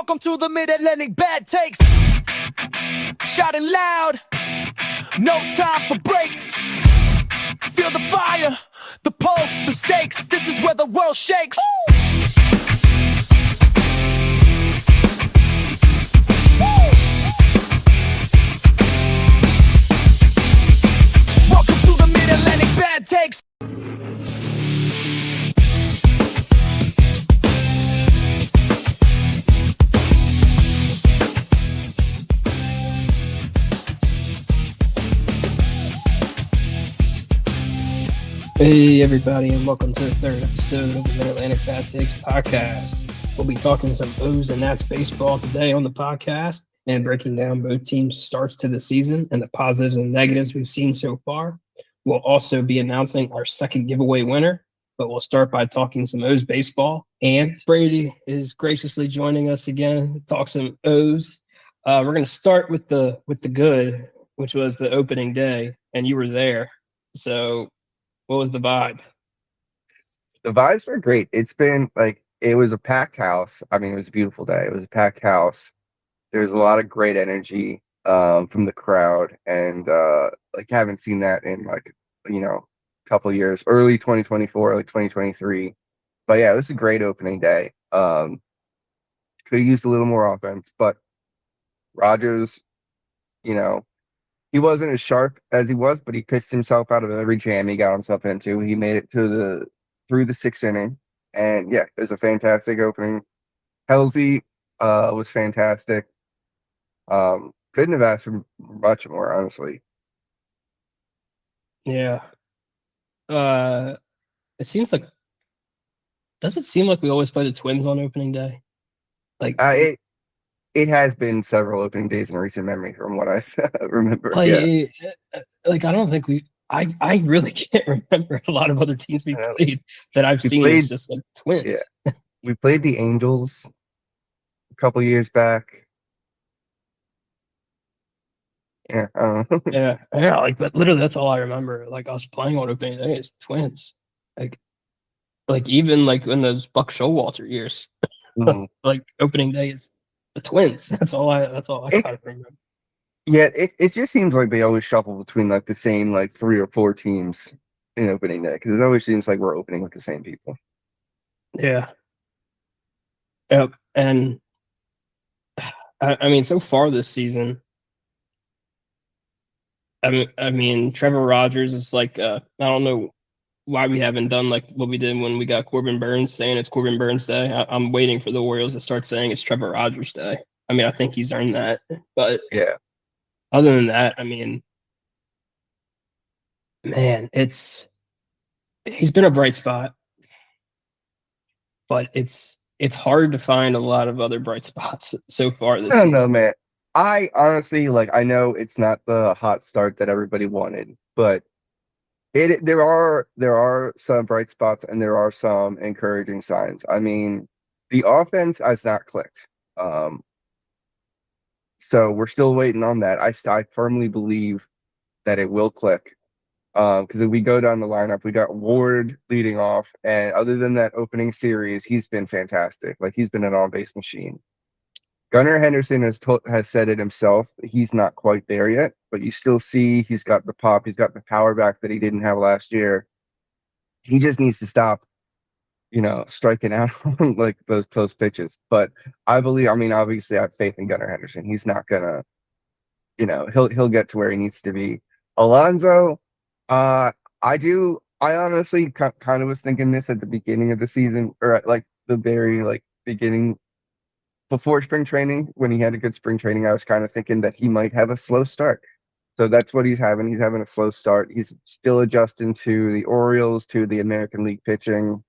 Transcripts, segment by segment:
Welcome to the Mid-Atlantic Bad Takes. Shouting loud, no time for breaks. Feel the fire, the pulse, the stakes. This is where the world shakes. Welcome to the Mid-Atlantic Bad Takes. Hey everybody, and welcome to the third episode of the Mid-Atlantic Bad Takes podcast. We'll be talking some O's and Nats baseball today on the podcast and breaking down both teams' starts to the season and the positives and negatives we've seen so far. We'll also be announcing our second giveaway winner, but we'll start by talking some O's baseball. And Brady is graciously joining us again to talk some O's. We're going to start with the good, which was the opening day, and you were there. So what was the vibe? The vibes were great. It's been it was a packed house. I mean, it was a beautiful day. It was a packed house. There's a lot of great energy from the crowd, and haven't seen that in a couple of years. Early 2024, like 2023. But yeah, it was a great opening day. Could have used a little more offense, but Rogers, he wasn't as sharp as he was, but he pissed himself out of every jam he got himself into. He made it through the sixth inning, and yeah, it was a fantastic opening. Halsey was fantastic. Couldn't have asked for much more, honestly. Yeah. Does it seem like we always play the Twins on opening day? It has been several opening days in recent memory, from what I remember. I don't think I really can't remember a lot of other teams we played that I've seen as just like Twins. Yeah. We played the Angels a couple years back. Yeah. Yeah. But literally that's all I remember. Like us playing on opening day is Twins. Even in those Buck Showalter years, opening day is the Twins. That's all I kind of remember. Yeah, it just seems like they always shuffle between the same 3 or 4 teams in opening day, because it always seems like we're opening with the same people. Yeah. Yep. And I mean, so far this season, I mean, Trevor Rogers is I don't know why we haven't done what we did when we got Corbin Burns saying it's Corbin Burns Day. I'm waiting for the Orioles to start saying it's Trevor Rogers Day. I mean, I think he's earned that. But yeah, other than that, I mean, man, he's been a bright spot. But it's hard to find a lot of other bright spots so far this season. I don't know, man. I honestly, I know it's not the hot start that everybody wanted, but there are some bright spots and there are some encouraging signs. I mean, the offense has not clicked. So we're still waiting on that. I firmly believe that it will click. Because if we go down the lineup, we got Ward leading off, and other than that opening series, he's been fantastic. He's been an on-base machine. Gunnar Henderson has said it himself. He's not quite there yet, but you still see he's got the pop. He's got the power back that he didn't have last year. He just needs to stop, striking out on those close pitches. But I believe, obviously I have faith in Gunnar Henderson. He's not gonna, he'll get to where he needs to be. Alonso, I honestly kind of was thinking this at the beginning of the season, or at the very beginning before spring training, when he had a good spring training. I was kind of thinking that he might have a slow start. So that's what he's having. He's having a slow start. He's still adjusting to the Orioles, to the American League pitching.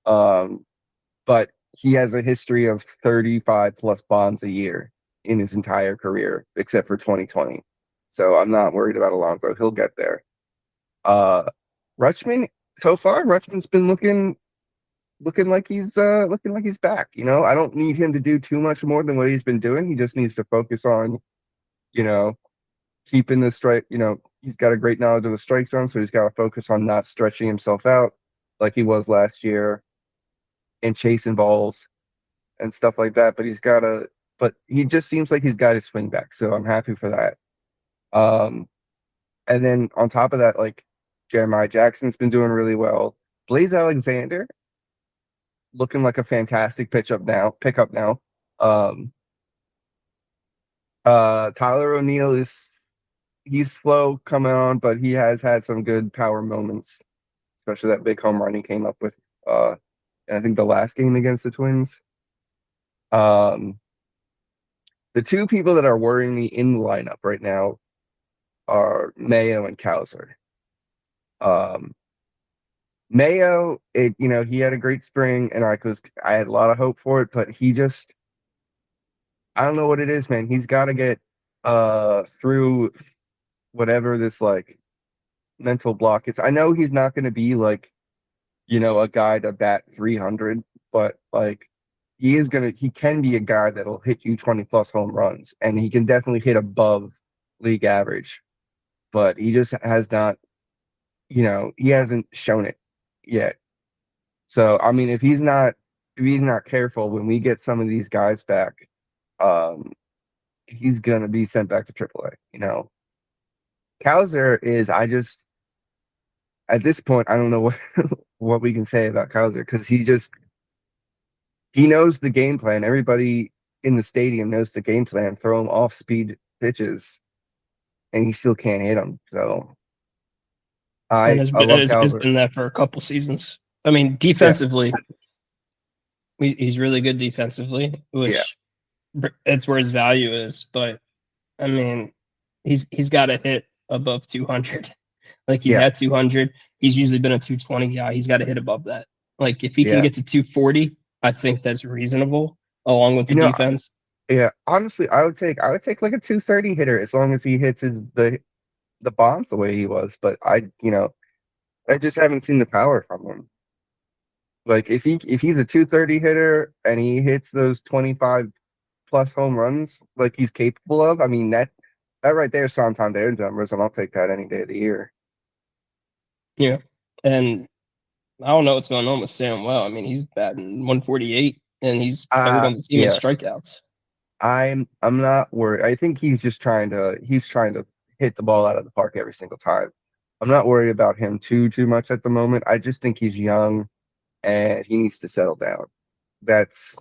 But he has a history of 35 plus bombs a year in his entire career, except for 2020. So I'm not worried about Alonso. He'll get there. Rutschman, so far, Rutschman's been looking like he's back. I don't need him to do too much more than what he's been doing. He just needs to focus on, keeping the strike. He's got a great knowledge of the strike zone, so he's got to focus on not stretching himself out like he was last year and chasing balls. and stuff like that. But he just seems like he's got his swing back. So I'm happy for that. And then on top of that, like Jeremiah Jackson's been doing really well. Blaze Alexander looking like a fantastic pickup now. Um, Tyler O'Neill he's slow coming on, but he has had some good power moments, especially that big home run he came up with. And I think the last game against the Twins. The two people that are worrying me in the lineup right now are Mayo and Cowser. Mayo, he had a great spring, and I had a lot of hope for it, but I don't know what it is, man. He's got to get through whatever this like mental block is. I know he's not going to be like, a guy to bat 300, but like he can be a guy that'll hit you 20 plus home runs, and he can definitely hit above league average, but he just has not, he hasn't shown it yet. So, I mean, if he's not careful when we get some of these guys back, he's going to be sent back to AAA, Cowser at this point, I don't know what we can say about Cowser, because he knows the game plan. Everybody in the stadium knows the game plan. Throw him off speed pitches, and he still can't hit them. So I love it's Cowser. been that for a couple seasons. I mean, defensively, he's really good defensively, which it's where his value is. But I mean, he's got to hit above 200. Like he's at 200. He's usually been a 220 guy. He's got to hit above that. Like if he can get to 240, I think that's reasonable along with the defense. Yeah, honestly, I would take like a 230 hitter as long as he hits the bombs the way he was. But I just haven't seen the power from him. Like if he's a 230 hitter and he hits those 25 plus home runs like he's capable of, I mean that right there is Santander numbers, and I'll take that any day of the year. Yeah, and I don't know what's going on with Sam Well. I mean, he's batting 148, and he's third on the team in strikeouts. I'm not worried. I think he's trying to hit the ball out of the park every single time. I'm not worried about him too much at the moment. I just think he's young and he needs to settle down. That's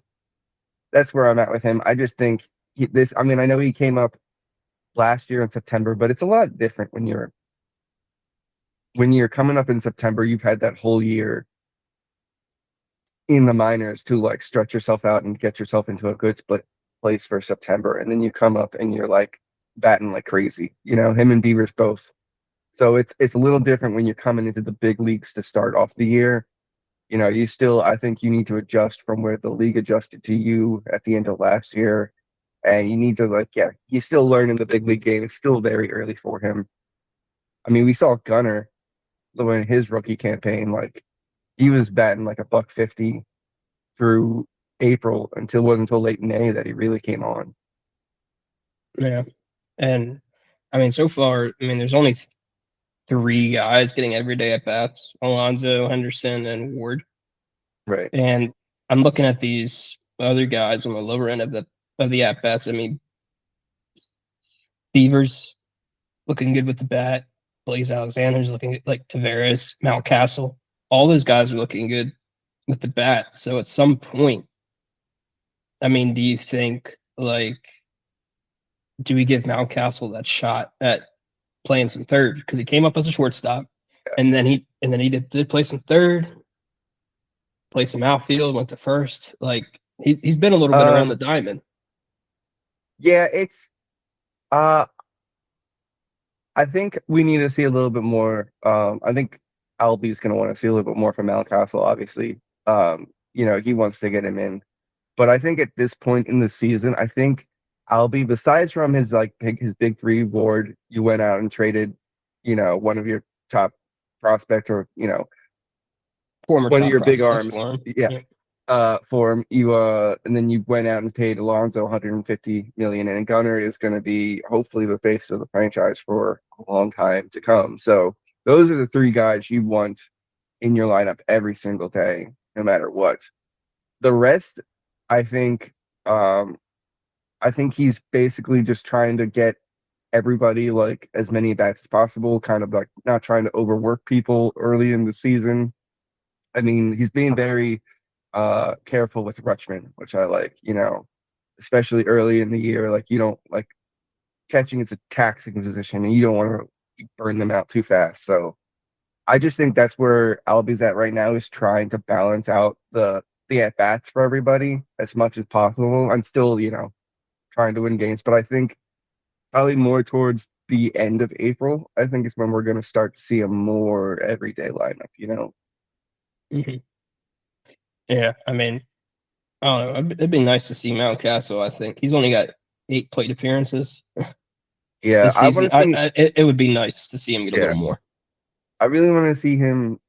where I'm at with him. I just think I know he came up last year in September, but it's a lot different when you're coming up in September. You've had that whole year in the minors to like stretch yourself out and get yourself into a good split place for September, and then you come up and you're like batting like crazy. Him and Beavers both. So it's a little different when you're coming into the big leagues to start off the year. I think you need to adjust from where the league adjusted to you at the end of last year. And you need to he's still learning the big league game. It's still very early for him. I mean, we saw Gunnar in his rookie campaign, like he was batting like $150 through April it wasn't until late May that he really came on. Yeah. And I mean, so far, there's only 3 guys getting everyday at bats: Alonso, Henderson, and Ward. Right. And I'm looking at these other guys on the lower end of the at bats. I mean, Beavers looking good with the bat. Blaze Alexander's looking good, like Tavares, Mountcastle. All those guys are looking good with the bat. So at some point, I mean, do you think do we give Mountcastle that shot at playing some third? Because he came up as a shortstop, and then he did play some third, played some outfield, went to first. Like he's been a little bit around the diamond. Yeah, it's I think we need to see a little bit more. I think Albie's going to want to see a little bit more from Mountcastle, obviously. He wants to get him in. But I think at this point in the season, I think Albie, besides from his big 3 Ward, you went out and traded, one of your top prospects or, former one of your big arms. For him. And then you went out and paid Alonso $150 million, and Gunnar is going to be hopefully the face of the franchise for a long time to come. So those are the 3 guys you want in your lineup every single day, no matter what. The rest, I think um I think he's basically just trying to get everybody like as many bats as possible, kind of like not trying to overwork people early in the season. I mean, he's being very careful with Rutschman, which I like, especially early in the year. Like you don't like catching is a taxing position and you don't want to burn them out too fast. So I just think that's where Albi's at right now is trying to balance out the at bats for everybody as much as possible. I'm still, trying to win games, but I think probably more towards the end of April, I think is when we're going to start to see a more everyday lineup. Mhm. Yeah, I mean, I don't know. It'd be nice to see Mountcastle. I think he's only got 8 plate appearances Yeah, this I want season. to see. It would be nice to see him get a Yeah, little more. I really want to see him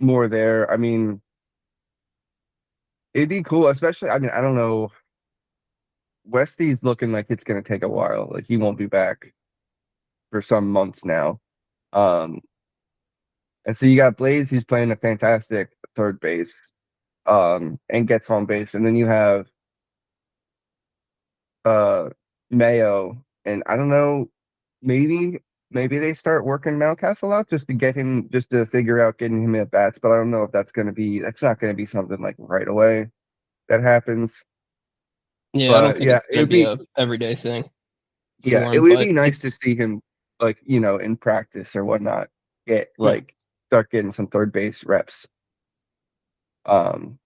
more there. I mean, it'd be cool, especially. I mean, I don't know. Westy's looking like it's going to take a while. Like he won't be back for some months now. Um, and so you got Blaze, who's playing a fantastic third base, and gets on base, and then you have uh Mayo, and I don't know, maybe they start working Mountcastle out just to get him, just to figure out getting him at bats, but I don't know if that's not going to be something like right away that happens. Yeah, I don't But think yeah, it's going to be a everyday thing for it him. would But be nice to see him like in practice or whatnot get yeah. like start getting some third base reps. Um,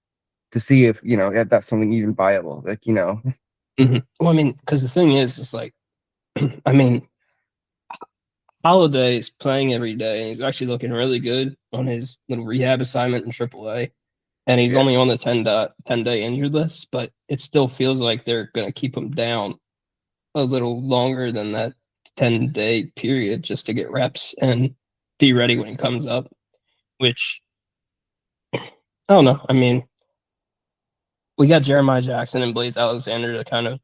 to see if if that's something even viable. Like Well, I mean, because the thing is, it's like, I mean, Holiday is playing every day, and he's actually looking really good on his little rehab assignment in AAA. And he's yeah, only on the 10-day injured list, but it still feels like they're going to keep him down a little longer than that 10-day period just to get reps and be ready when he comes up, which I don't know. I mean, we got Jeremiah Jackson and Blaze Alexander to kind of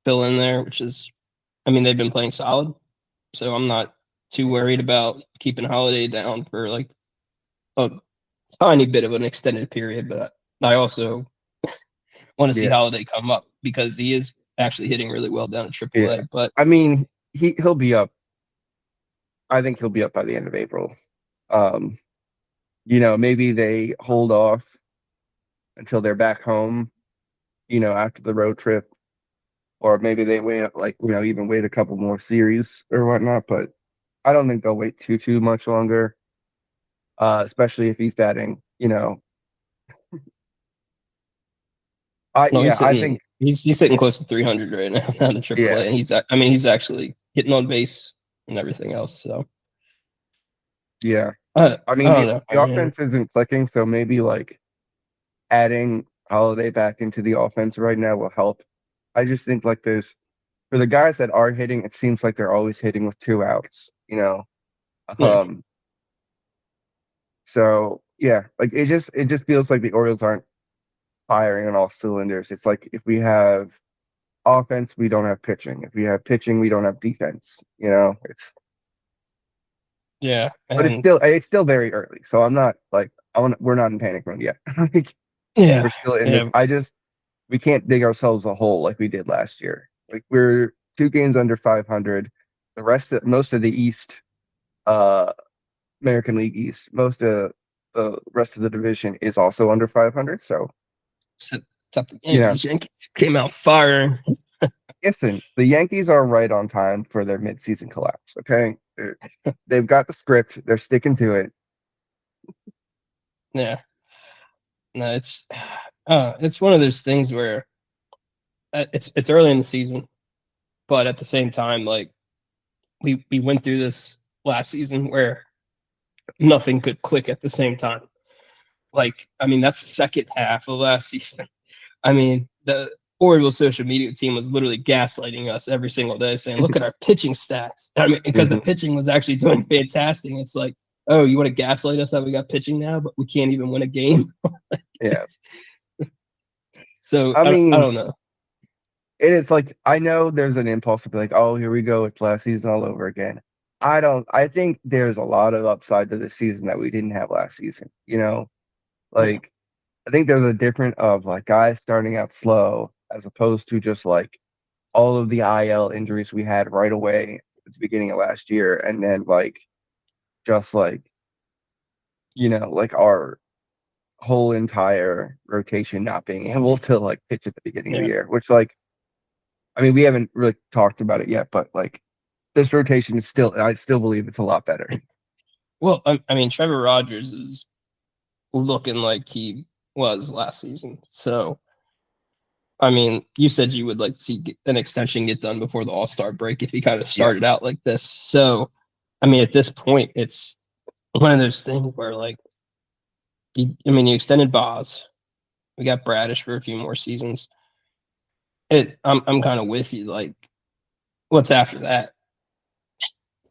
fill in there, which is, I mean, they've been playing solid. So I'm not too worried about keeping Holiday down for like a tiny bit of an extended period. But I also want to see yeah, Holiday come up because he is actually hitting really well down at yeah. AAA. But I mean, he'll be up. I think he'll be up by the end of April. Um, maybe they hold off until they're back home, after the road trip, or maybe they wait like, even wait a couple more series or whatnot, but I don't think they'll wait too much longer. Especially if he's batting, no, I think he's hitting close to 300 right now down in yeah, AAA, and he's actually hitting on base and everything else. So yeah. I I mean don't the know. I the mean, offense isn't clicking, so maybe like adding Holiday back into the offense right now will help. I just think like there's for the guys that are hitting, it seems like they're always hitting with 2 outs. yeah, Um, so yeah, like it just feels like the Orioles aren't firing on all cylinders. It's like if we have offense, we don't have pitching. If we have pitching, we don't have defense. It's yeah, but and it's still very early. So I'm not like we're not in panic mode yet. Like we're yeah, still in this. yeah, We can't dig ourselves a hole like we did last year. Like we're 2 games under 500. Most of the East, uh, American League East, most of the rest of the division is also under 500. So except the you know, Yankees came out firing. listen, the Yankees are right on time for their midseason collapse. Okay, they've got the script. They're sticking to it. Yeah, no, it's one of those things where it's early in the season, but at the same time, like we went through this last season where nothing could click at the same time. Like, I mean, that's the second half of last season. I mean, the Orioles social media team was literally gaslighting us every single day, saying, "Look at our pitching stats." I mean, because the Mhm. pitching was actually doing fantastic. It's like, oh, you want to gaslight us that we got pitching now, but we can't even win a game. Yeah, So I I mean, don't know. it is like I know there's an impulse to be like, oh, here we go, it's last season all over again. I don't. I think there's a lot of upside to this season that we didn't have last season. Yeah, Like I think there's a different of like guys starting out slow as opposed to just like all of the IL injuries we had right away at the beginning of last year, and then like just like like our whole entire rotation not being able to like pitch at the beginning of the Yeah. year, which like I mean we haven't really talked about it yet, but like this rotation is still I still believe it's a lot better. Well, I mean, Trevor Rogers is looking like he was last season. So, I mean, you said you would like to see an extension get done before the All-Star break if he kind of Yeah. started out like this. So, I mean, at this point, it's one of those things where like, you extended Boz. We got Bradish for a few more seasons. I'm kind of with you. Like, what's after that?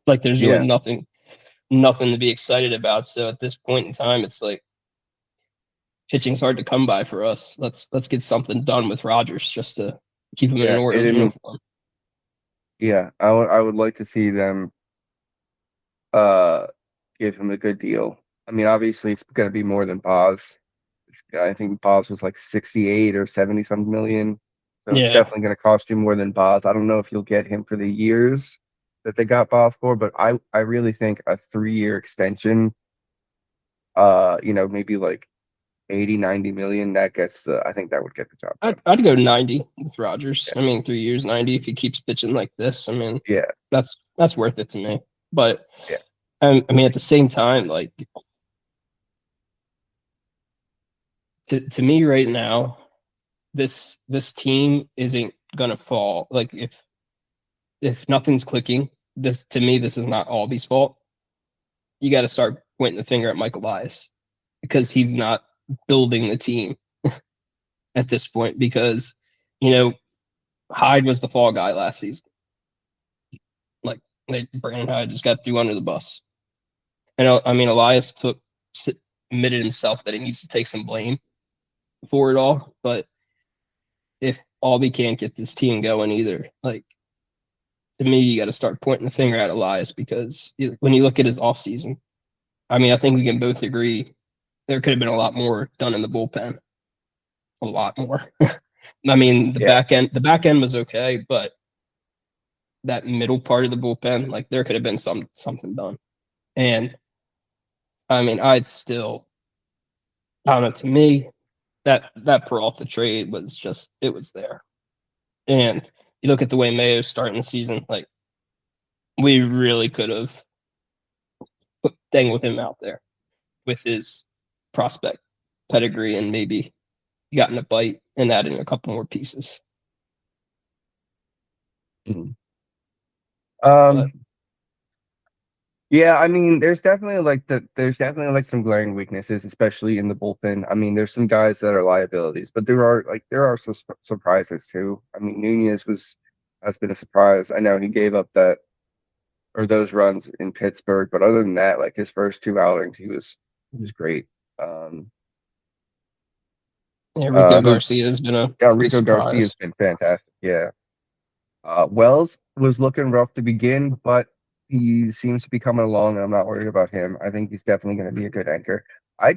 Like, there's really Yeah. nothing to be excited about. So at this point in time, it's like pitching's hard to come by for us. Let's get something done with Rogers just to keep him in an Orioles uniform. Yeah, I would like to see them give him a good deal. I mean, obviously it's gonna be more than Boz. I think Boz was like 68 or 70 something million. So it's Yeah. definitely gonna cost you more than Boz. I don't know if you'll get him for the years that they got Boz for, but I really think a 3-year extension, maybe like 80, 90 million, that gets I think that would get the job done. I'd go 90 with Rogers. Yeah. I mean, 3 years, 90 if he keeps pitching like this. I mean, yeah, that's worth it to me. But yeah, I mean, at the same time, like to me right now, this team isn't gonna fall. Like if nothing's clicking, this is not Albie's fault. You got to start pointing the finger at Mike Elias because he's not building the team at this point. Because Hyde was the fall guy last season. Like Brandon Hyde just got threw under the bus. And I mean, Elias admitted himself that he needs to take some blame for it all. But if Albie can't get this team going either, like to me, you got to start pointing the finger at Elias because when you look at his offseason, I mean, I think we can both agree there could have been a lot more done in the bullpen. A lot more. I mean, the back end was okay, but that middle part of the bullpen, like there could have been something done. And I mean, I don't know, to me, that Peralta trade was just, it was there. And you look at the way Mayo's starting the season, like we really could have dangled him out there with his prospect pedigree and maybe gotten a bite and adding a couple more pieces. Mm-hmm. Yeah, I mean, there's definitely like some glaring weaknesses, especially in the bullpen. I mean, there's some guys that are liabilities, but there are some surprises too. I mean, Nunez has been a surprise. I know he gave up those runs in Pittsburgh, but other than that, like his first 2 outings, he was great. Rico Garcia has been Rico Garcia has been fantastic. Yeah. Wells was looking rough to begin, but he seems to be coming along, and I'm not worried about him. I think he's definitely going to be a good anchor. I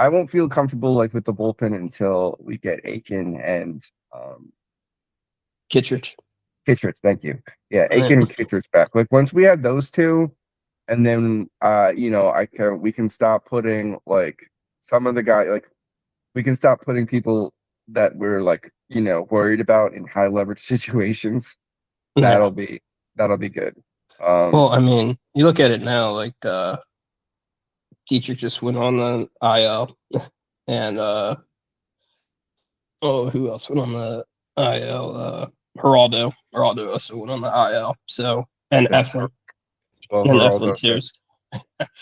won't feel comfortable like with the bullpen until we get Aiken and Kittredge. Thank you. Yeah, Aiken and Kittredge back. Like once we have those two, and then we can stop putting like some of the guys, like we can stop putting people that we're like worried about in high leverage situations. That'll be good. Well, I mean, you look at it now, like Dietrich just went on the IL, and who else went on the IL? Geraldo also went on the IL. So and Eflin, Eflin too.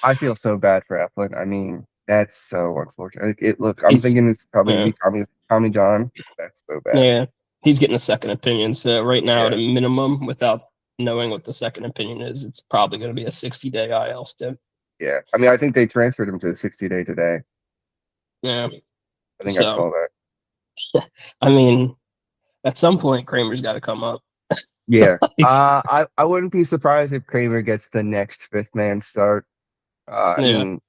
I feel so bad for Eflin. I mean, that's so unfortunate. I'm thinking it's probably gonna be Tommy John. That's so bad. Yeah, he's getting a second opinion. So right now, at a minimum, without knowing what the second opinion is, it's probably going to be a 60-day IL stint. Yeah, I mean, I think they transferred him to a 60-day today. Yeah, I think I saw that. I mean, at some point, Kramer's got to come up. Yeah, I wouldn't be surprised if Kramer gets the next fifth man start. I mean,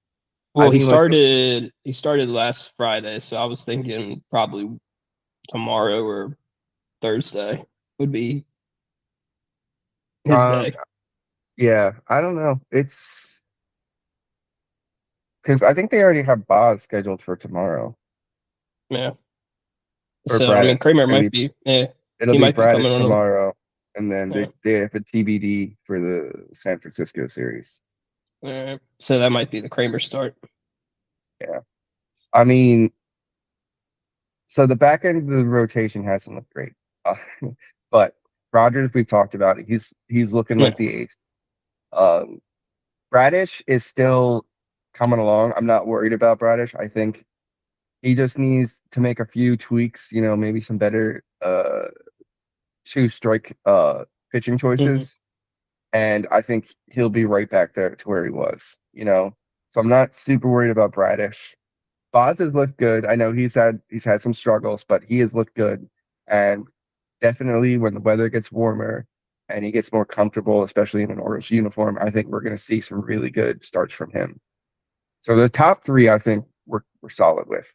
Well, he mean, like, started last Friday, so I was thinking probably tomorrow or Thursday would be his um, day. yeah, I don't know. It's because I think they already have Boz scheduled for tomorrow Yeah. or So I mean, Bradish. Kramer might Maybe be. Yeah, it'll he be might be coming Bradish on. tomorrow, and then Yeah. they have a TBD for the San Francisco series. So that might be the Kramer start. Yeah, I mean, so the back end of the rotation hasn't looked great, uh, but Rogers, we've talked about it. He's looking Yeah. like the ace. Um, Bradish is still coming along. I'm not worried about Bradish. I think he just needs to make a few tweaks, maybe some better two strike pitching Mhm. choices. And I think he'll be right back there to where he was. So I'm not super worried about Bradish. Boz has looked good. I know he's had some struggles, but he has looked good. And definitely when the weather gets warmer and he gets more comfortable, especially in an Orioles uniform, I think we're going to see some really good starts from him. So the top three, I think we're solid with.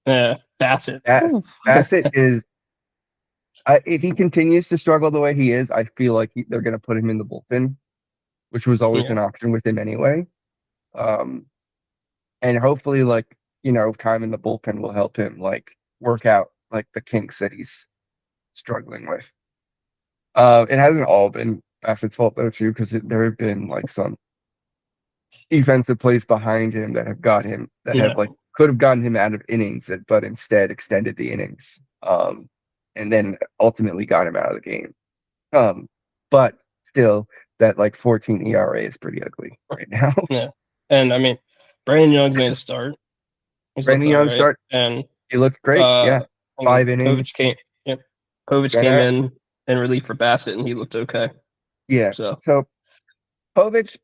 Bassett. That Ooh. Bassett is if he continues to struggle the way he is, I feel like they're going to put him in the bullpen, which was always Yeah. an option with him anyway. Um, and hopefully, time in the bullpen will help him work out the kinks that he's struggling with. It hasn't all been Bassett's fault though, too, because there have been some defensive plays behind him that have got him that Yeah. have could have gotten him out of innings, but instead extended the innings. And then ultimately got him out of the game. But still, that 14 ERA is pretty ugly right now. Yeah. And I mean, Brandon Young's made a start. He's looked Brandon all Young right. start. And He looked great. Yeah, I think 5 innings. Povich came Gonna, in relief for Bassett, and he looked okay. yeah. So So Povich,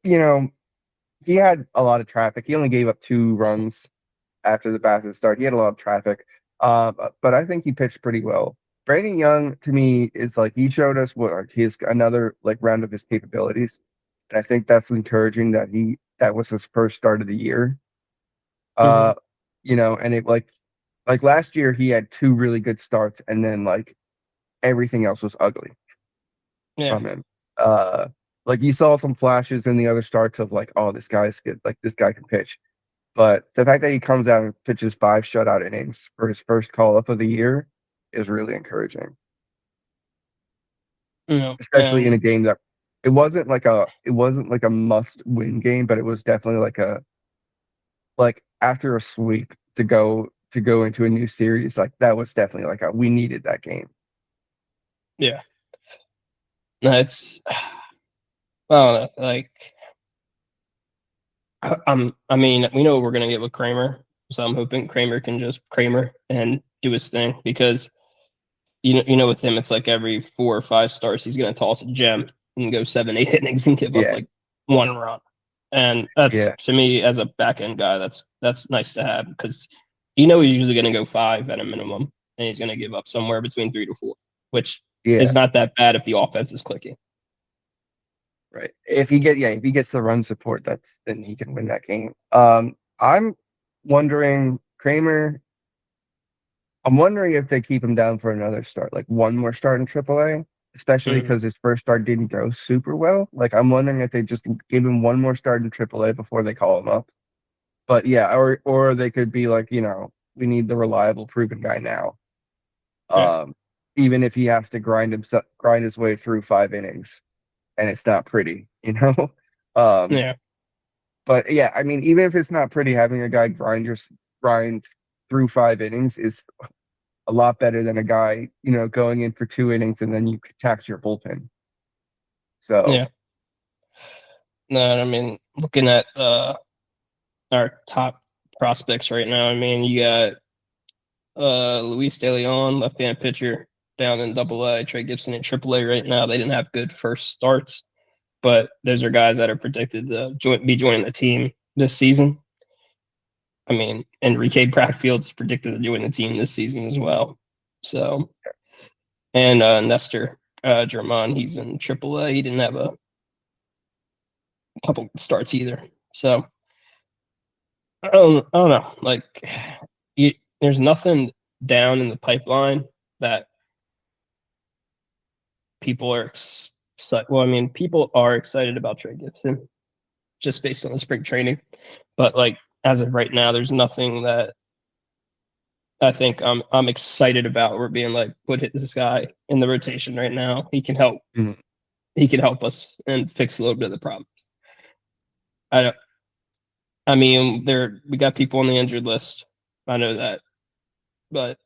he had a lot of traffic. He only gave up 2 runs after the Bassett start. He had a lot of traffic. But I think he pitched pretty well. Brandon Young, to me, is he showed us what his another round of his capabilities. And I think that's encouraging that was his first start of the year. mhm. And it last year he had 2 really good starts, and then everything else was ugly Yeah. from him. You saw some flashes in the other starts of oh, this guy's good, this guy can pitch. But the fact that he comes out and pitches 5 shutout innings for his first call up of the year is really encouraging, especially in a game that it wasn't like a must win game, but it was definitely after a sweep to go into a new series, that was definitely we needed that game. Yeah. No, it's I don't know, I mean, we know what we're gonna get with Kramer, so I'm hoping Kramer can just Kramer and do his thing because with him, it's every 4 or 5 starts, he's gonna toss a gem and go 7, 8 innings and give up Yeah. 1 run. And that's Yeah. to me as a back end guy, that's nice to have because he's usually gonna go 5 at a minimum, and he's gonna give up somewhere between 3 to 4, which Yeah. is not that bad if the offense is clicking. Right. If he gets the run support, then he can win that game. I'm wondering Kramer. I'm wondering if they keep him down for another start, one more start in AAA, especially because his first start didn't go super well. I'm wondering if they just give him one more start in AAA before they call him up. But yeah, or they could be we need the reliable, proven guy now. Yeah. Even if he has to grind his way through 5 innings, and it's not pretty. Yeah. But yeah, I mean, even if it's not pretty, having a guy grind through 5 innings is a lot better than a guy, going in for 2 innings and then you tax your bullpen. So Yeah. No, I mean, looking at our top prospects right now, I mean, you got Luis De Leon, left-hand pitcher down in AA, Trey Gibson in AAA right now. They didn't have good first starts, but those are guys that are predicted to be joining the team this season. I mean, Enrique Bradfield's predicted to join the team this season as well. So, and Nestor German, he's in AAA. He didn't have a couple starts either. So, I don't know. Like, there's nothing down in the pipeline that people are excited. Well, I mean, people are excited about Trey Gibson just based on the spring training, but like as of right now, there's nothing that I think I'm excited about. We're being like, put this guy in the rotation right now. He can help. Mhm. He can help us and fix a little bit of the problems. I I mean, we got people on the injured list. I know that, but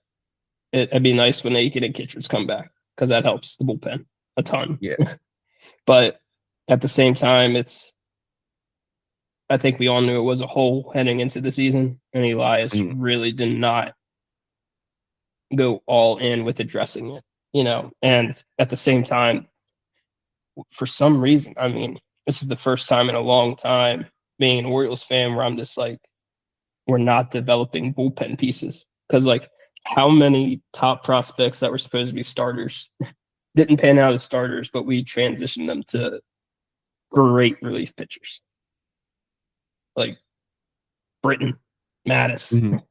it'd be nice when Aiken and Kitchers come back because that helps the bullpen a ton. Yes. But at the same time, I think we all knew it was a hole heading into the season, and Elias really did not go all in with addressing it, And at the same time, for some reason, I mean, this is the first time in a long time being an Orioles fan where I'm just like, we're not developing bullpen pieces. Because, like, how many top prospects that were supposed to be starters didn't pan out as starters, but we transitioned them to great relief pitchers? Like Britton, Mattis,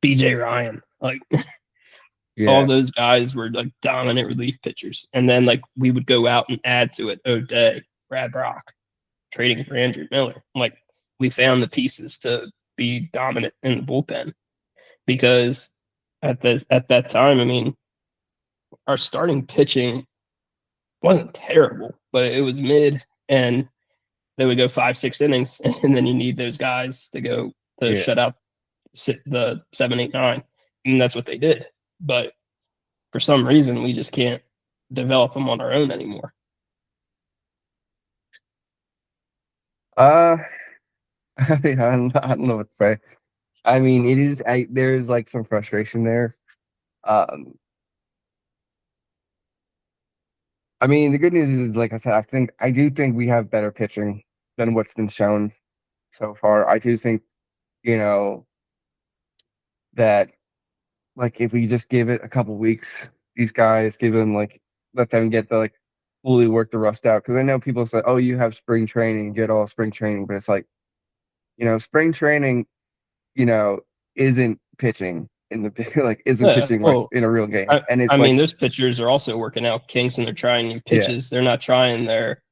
BJ Ryan, like all those guys were like dominant relief pitchers. And then like we would go out and add to it O'Day, Brad Brock, trading for Andrew Miller. Like we found the pieces to be dominant in the bullpen because at that time, I mean, our starting pitching wasn't terrible, but it was mid, and they would go 5-6 innings, and then you need those guys to go to shut out the 7, 8, 9, and that's what they did. But for some reason, we just can't develop them on our own anymore. I don't know what to say. I mean, there's like some frustration there. I mean, the good news is, like I said, I do think we have better pitching than what's been shown so far. I do think, that like if we just give it a couple weeks, these guys let them get the like fully work the rust out. Because I know people say, "Oh, you have spring training, get all spring training," but it's like, spring training, isn't pitching in the isn't pitching like in a real game. And it's mean, those pitchers are also working out kinks and they're trying new pitches. They're not trying their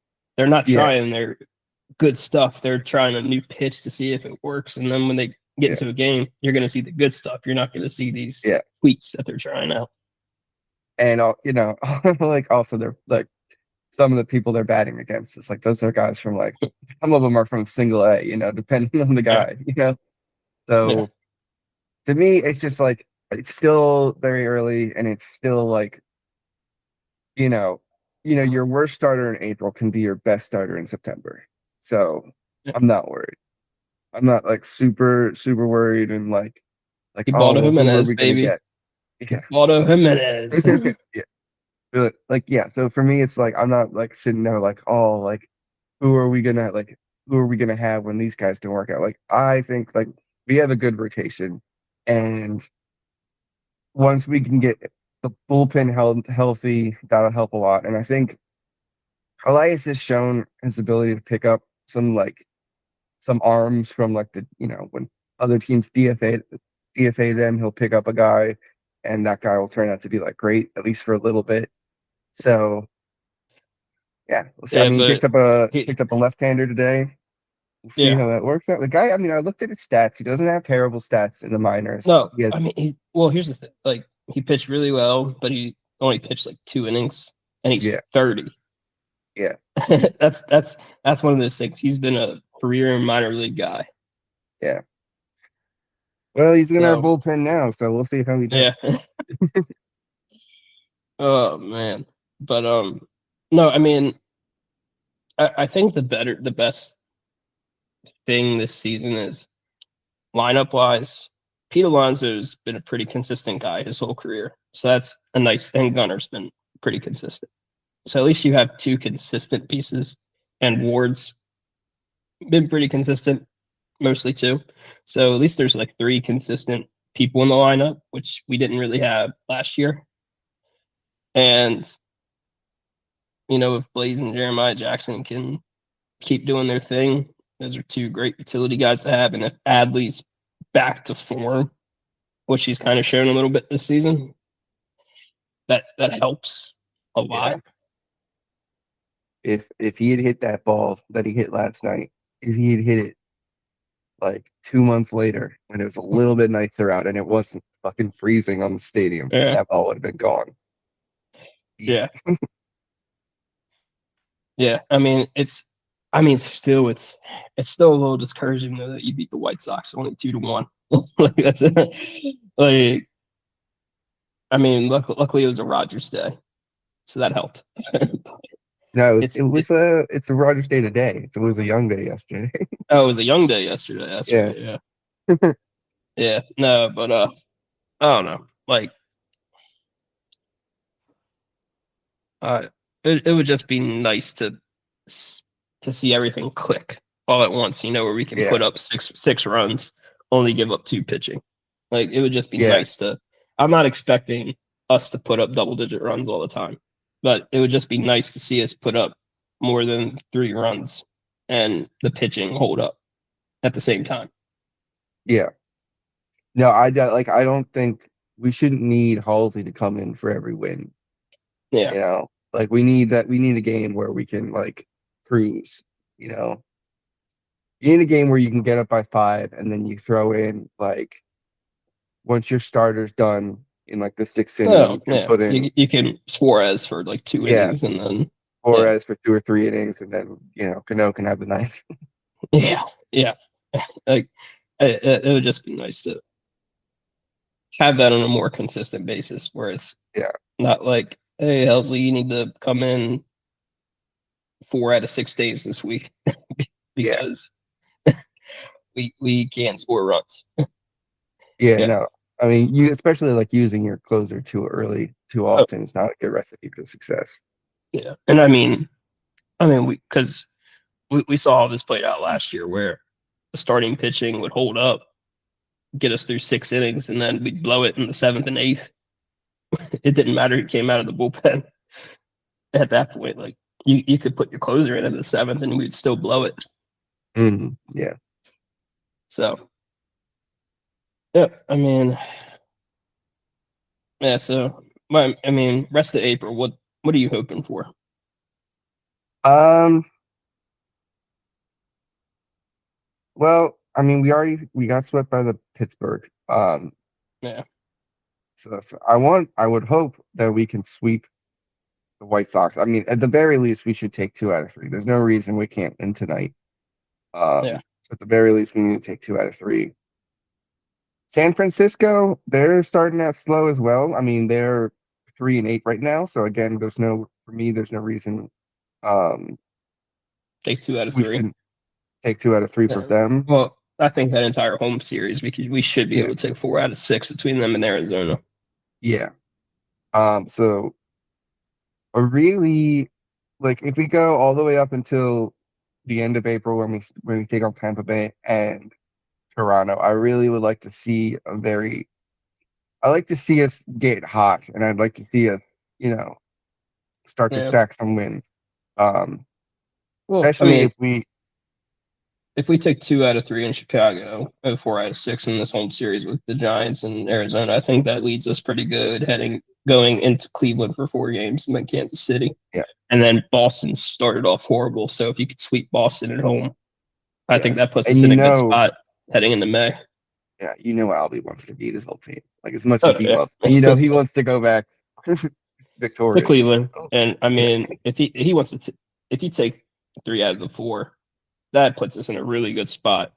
good stuff. They're trying a new pitch to see if it works. And then when they get into a game, you're going to see the good stuff. You're not going to see these tweaks that they're trying out. And like also they're like some of the people they're batting against. It's like those are guys from like some of them are from single A, depending on the guy, So to me, it's just like it's still very early, and it's still like, your worst starter in April can be your best starter in September. So I'm not worried. I'm not like super worried and like Ubaldo Jimenez, baby. Ubaldo Jimenez. So for me, it's like I'm not like sitting there like, oh, like who are we gonna have when these guys don't work out? Like I think like we have a good rotation, and once we can get the bullpen healthy, that'll help a lot. And I think Elias has shown his ability to pick up some arms from like when other teams DFA them, he'll pick up a guy, and that guy will turn out to be like great, at least for a little bit. So yeah, I mean, he picked up a left-hander today. We'll see how that works out. The guy, I mean, I looked at his stats. He doesn't have terrible stats in the minors. No, I mean, here's the thing. Like, he pitched really well, but he only pitched like 2 innings, and he's 30. Yeah, that's one of those things. He's been a career minor league guy. Yeah. Well, he's in our bullpen now, so we'll see how he does. Yeah. Oh man, but no, I mean, I think the best thing this season is lineup wise. Pete Alonso's been a pretty consistent guy his whole career, so that's a nice. And Gunner's been pretty consistent. So at least you have 2 consistent pieces, and Ward's been pretty consistent, mostly 2. So at least there's like 3 consistent people in the lineup, which we didn't really have last year. And, if Blaze and Jeremiah Jackson can keep doing their thing, those are 2 great utility guys to have. And if Adley's back to form, which he's kind of shown a little bit this season, that helps a lot. If he had hit that ball that he hit last night, if he had hit it like 2 months later when it was a little bit nicer out and it wasn't fucking freezing on the stadium, that ball would have been gone. Easy. Yeah. Yeah. I mean, still it's still a little discouraging though that you beat the White Sox only 2-1. Like that's like I mean, luckily it was a Rogers day, so that helped. No, it's a Rogers day today. It was a Young day yesterday. Oh, it was a Young day yesterday. That's right. Yeah. Yeah. No, but I don't know. Like, it would just be nice to see everything click all at once. Where we can put up six runs, only give up 2 pitching. Like, it would just be nice to. I'm not expecting us to put up double-digit runs all the time, but it would just be nice to see us put up more than 3 runs and the pitching hold up at the same time. Yeah. No, I don't think we shouldn't need Halsey to come in for every win. Yeah. Like we need a game where we can like cruise, You need a game where you can get up by 5 and then you throw in like once your starter's done in like the 6th inning, you can put in you can Suarez for like 2 innings and then Suarez for 2 or 3 innings and then Cano can have the 9th. Yeah. Like it would just be nice to have that on a more consistent basis where it's not like, hey, Helsley, you need to come in 4 out of 6 days this week because we can't score runs. No. I mean, you especially like using your closer too early, too often is not a good recipe for success. Yeah, and I mean, because we saw how this played out last year, where the starting pitching would hold up, get us through 6 innings, and then we'd blow it in the 7th and 8th. It didn't matter who came out of the bullpen at that point. Like you could put your closer in the 7th, and we'd still blow it. Mm-hmm. Yeah. So. Yeah, I mean, so, I mean, rest of April, what are you hoping for? Well, I mean, we got swept by the Pittsburgh. Yeah. So I would hope that we can sweep the White Sox. I mean, at the very least, we should take 2 out of 3. There's no reason we can't win tonight. So at the very least, we need to take 2 out of 3. San Francisco, they're starting out slow as well. I mean, they're 3-8 right now. So again, there's no reason. Take 2 out of 3. Take 2 out of 3 for them. Well, I think that entire home series, because we should be able to take 4 out of 6 between them and Arizona. Yeah. So really, like if we go all the way up until the end of April when we take on Tampa Bay and Toronto, I really would like to see us get hot, and I'd like to see us, start to stack some wins. Especially if we take 2 out of 3 in Chicago and 4 out of 6 in this home series with the Giants and Arizona, I think that leads us pretty good going into Cleveland for 4 games and then Kansas City. Yeah. And then Boston started off horrible. So if you could sweep Boston at home, I think that puts us in a good spot heading into May. Yeah, Albie wants to beat his whole team. Like as much as he loves. He wants to go back victorious to Cleveland. And I mean, if he wants to if you take 3 out of the 4, that puts us in a really good spot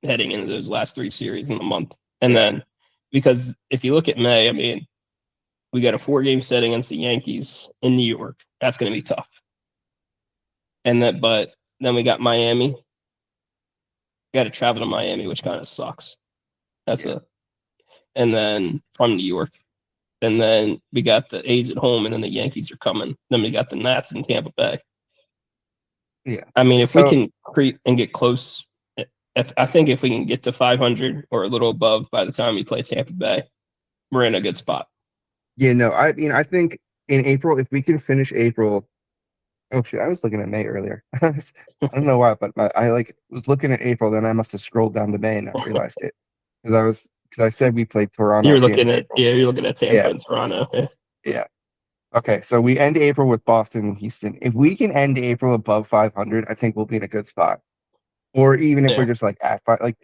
heading into those last 3 series in the month. And then, because if you look at May, I mean, we got a 4-game set against the Yankees in New York. That's going to be tough. But then we got Miami. We got to travel to Miami, which kind of sucks. And then from New York. And then we got the A's at home, and then the Yankees are coming. Then we got the Nats in Tampa Bay. Yeah. I mean, if we can creep and get close, I think if we can get to 500 or a little above by the time we play Tampa Bay, we're in a good spot. Yeah, no, I mean, I think in April, if we can finish April. Oh shit! I was looking at May earlier. I don't know why, but I was looking at April. Then I must have scrolled down to May and I realized it. because I said we played Toronto. You're at the end looking of at April. you're looking at Tampa Yeah. and Toronto. Yeah. Okay, so we end April with Boston and Houston. If we can end April above 500, I think we'll be in a good spot. Or even if Yeah. we're just like at five, like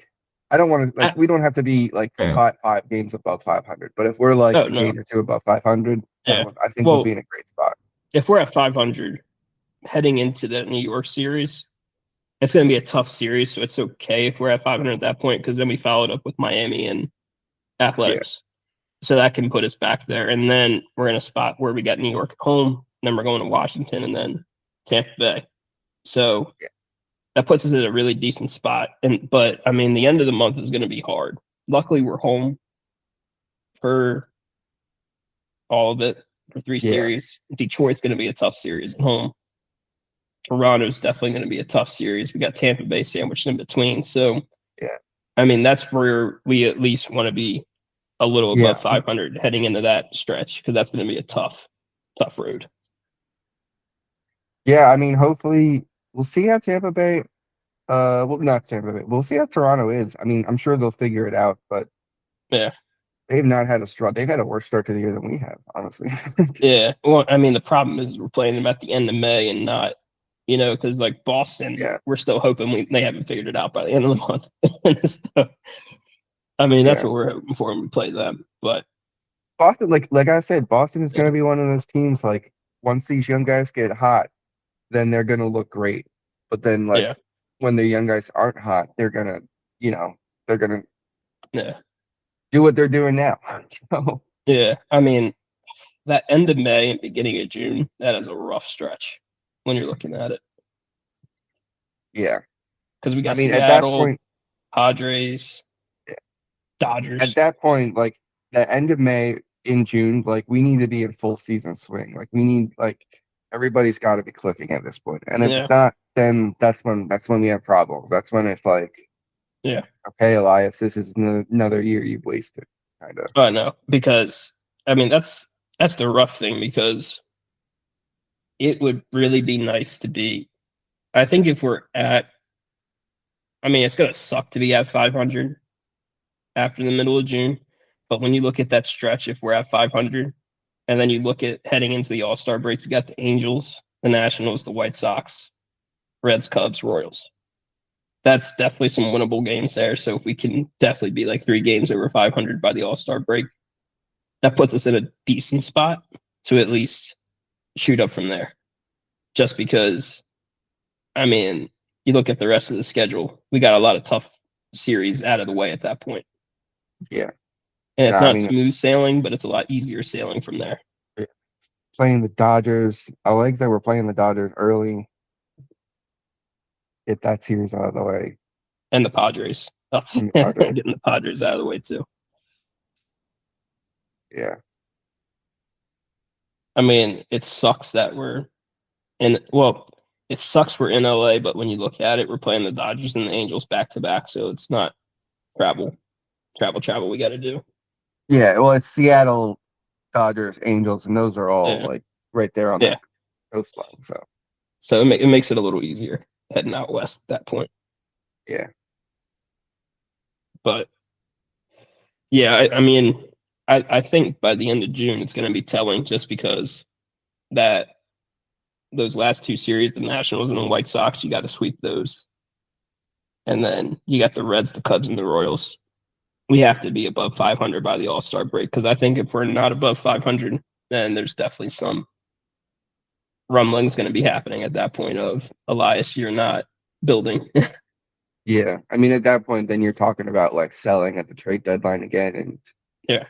I don't want to like we don't have to be like Yeah. five games above 500. But if we're like Oh, a no. game or two above 500, Yeah. I think Well, we'll be in a great spot. If we're at 500 heading into the New York series, it's going to be a tough series. So it's okay if we're at 500 at that point, because then we followed up with Miami and Athletics. So that can put us back there. And then we're in a spot where we got New York at home, then we're going to Washington and then Tampa Bay. So that puts us in a really decent spot. But I mean, the end of the month is going to be hard. Luckily, we're home for all of it for 3 series. Detroit's going to be a tough series at home. Toronto's definitely going to be a tough series. We got Tampa Bay sandwiched in between. So, I mean, that's where we at least want to be a little above 500 heading into that stretch, because that's going to be a tough road. Yeah, I mean, hopefully we'll see how Tampa Bay. Well, not Tampa Bay. We'll see how Toronto is. I mean, I'm sure they'll figure it out, but they've not had a strong. They've had a worse start to the year than we have, honestly. Yeah. Well, I mean, the problem is we're playing them at the end of May and not, because like Boston, we're still hoping they haven't figured it out by the end of the month. So, I mean, that's what we're hoping for when we play them. But Boston, like I said, Boston is going to be one of those teams. Like once these young guys get hot, then they're going to look great. But then, like when the young guys aren't hot, they're gonna, they're gonna do what they're doing now. Yeah, I mean, that end of May and beginning of June, that is a rough stretch when you're looking at it. Yeah, because we got Seattle, at that point, Padres, Dodgers. At that point, like the end of May in June, like we need to be in full season swing. Like we need everybody's got to be clicking at this point. And if it's not, then that's when we have problems. That's when it's like, okay, Elias, this is another year you've wasted, kind of. I know, because I mean that's the rough thing, because it would really be nice to be. I think if we're at, I mean, it's gonna suck to be at 500 after the middle of June, but when you look at that stretch, if we're at 500, and then you look at heading into the All-Star break, you got the Angels, the Nationals, the White Sox, Reds, Cubs, Royals. That's definitely some winnable games there. So if we can definitely be like 3 games over 500 by the All-Star break, that puts us in a decent spot to at least shoot up from there. Just because, I mean, you look at the rest of the schedule, we got a lot of tough series out of the way at that point. Yeah. And it's not smooth sailing, but it's a lot easier sailing from there. Yeah. Playing the Dodgers. I like that we're playing the Dodgers early. Get that series out of the way. And the Padres. Getting the Padres out of the way too. Yeah. I mean, it sucks that we're in, well, it sucks we're in LA, but when you look at it, we're playing the Dodgers and the Angels back to back. So it's not travel we got to do. Yeah. Well, it's Seattle, Dodgers, Angels, and those are all like right there on the coastline. So it makes it a little easier heading out west at that point. Yeah. But yeah, I mean, I think by the end of June, it's going to be telling, just because that those last 2 series, the Nationals and the White Sox, you got to sweep those. And then you got the Reds, the Cubs, and the Royals. We have to be above 500 by the All-Star break, because I think if we're not above 500, then there's definitely some rumblings going to be happening at that point of, Elias, you're not building. Yeah. I mean, at that point, then you're talking about like selling at the trade deadline again. And yeah,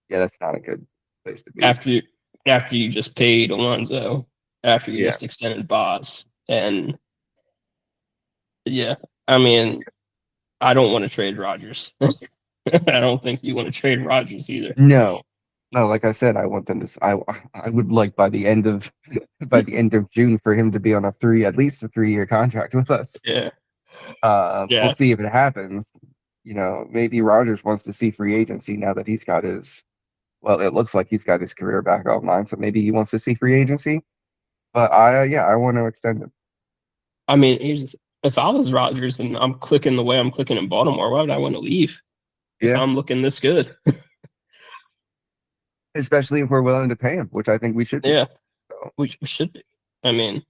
that's not a good place to be. After you just paid Alonso, after you just extended Boz. And I mean, I don't want to trade Rodgers. I don't think you want to trade Rodgers either. No, like I said, I want them to. I would like by the end of June for him to be on at least a 3-year contract with us. Yeah. We'll see if it happens. Maybe Rodgers wants to see free agency now that he's got his. Well, it looks like he's got his career back online, so maybe he wants to see free agency. But I want to extend him. I mean, if I was Rodgers and I'm clicking the way I'm clicking in Baltimore, why would I want to leave? if Yeah. I'm looking this good. Especially if we're willing to pay him, which I think we should be. Yeah, So, we should be. I mean,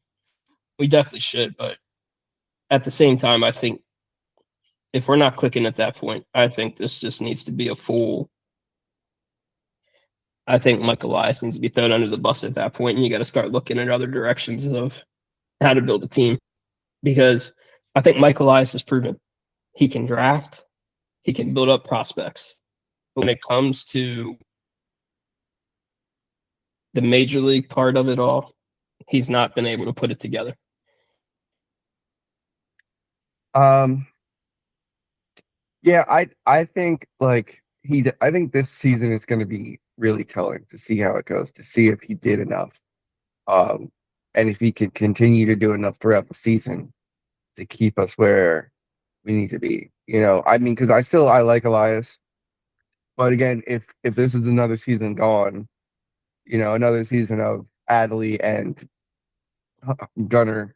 we definitely should, but at the same time, I think if we're not clicking at that point, I think this just needs to be a full. I think Mike Elias needs to be thrown under the bus at that point, and you got to start looking at other directions of how to build a team, because I think Mike Elias has proven he can draft, he can build up prospects. But when it comes to the major league part of it all, he's not been able to put it together. Yeah, I think like I think this season is going to be really telling to see how it goes, to see if he did enough, um, and if he could continue to do enough throughout the season to keep us where we need to be. I mean, because I like Elias, but again, if this is another season gone, another season of Adley and Gunner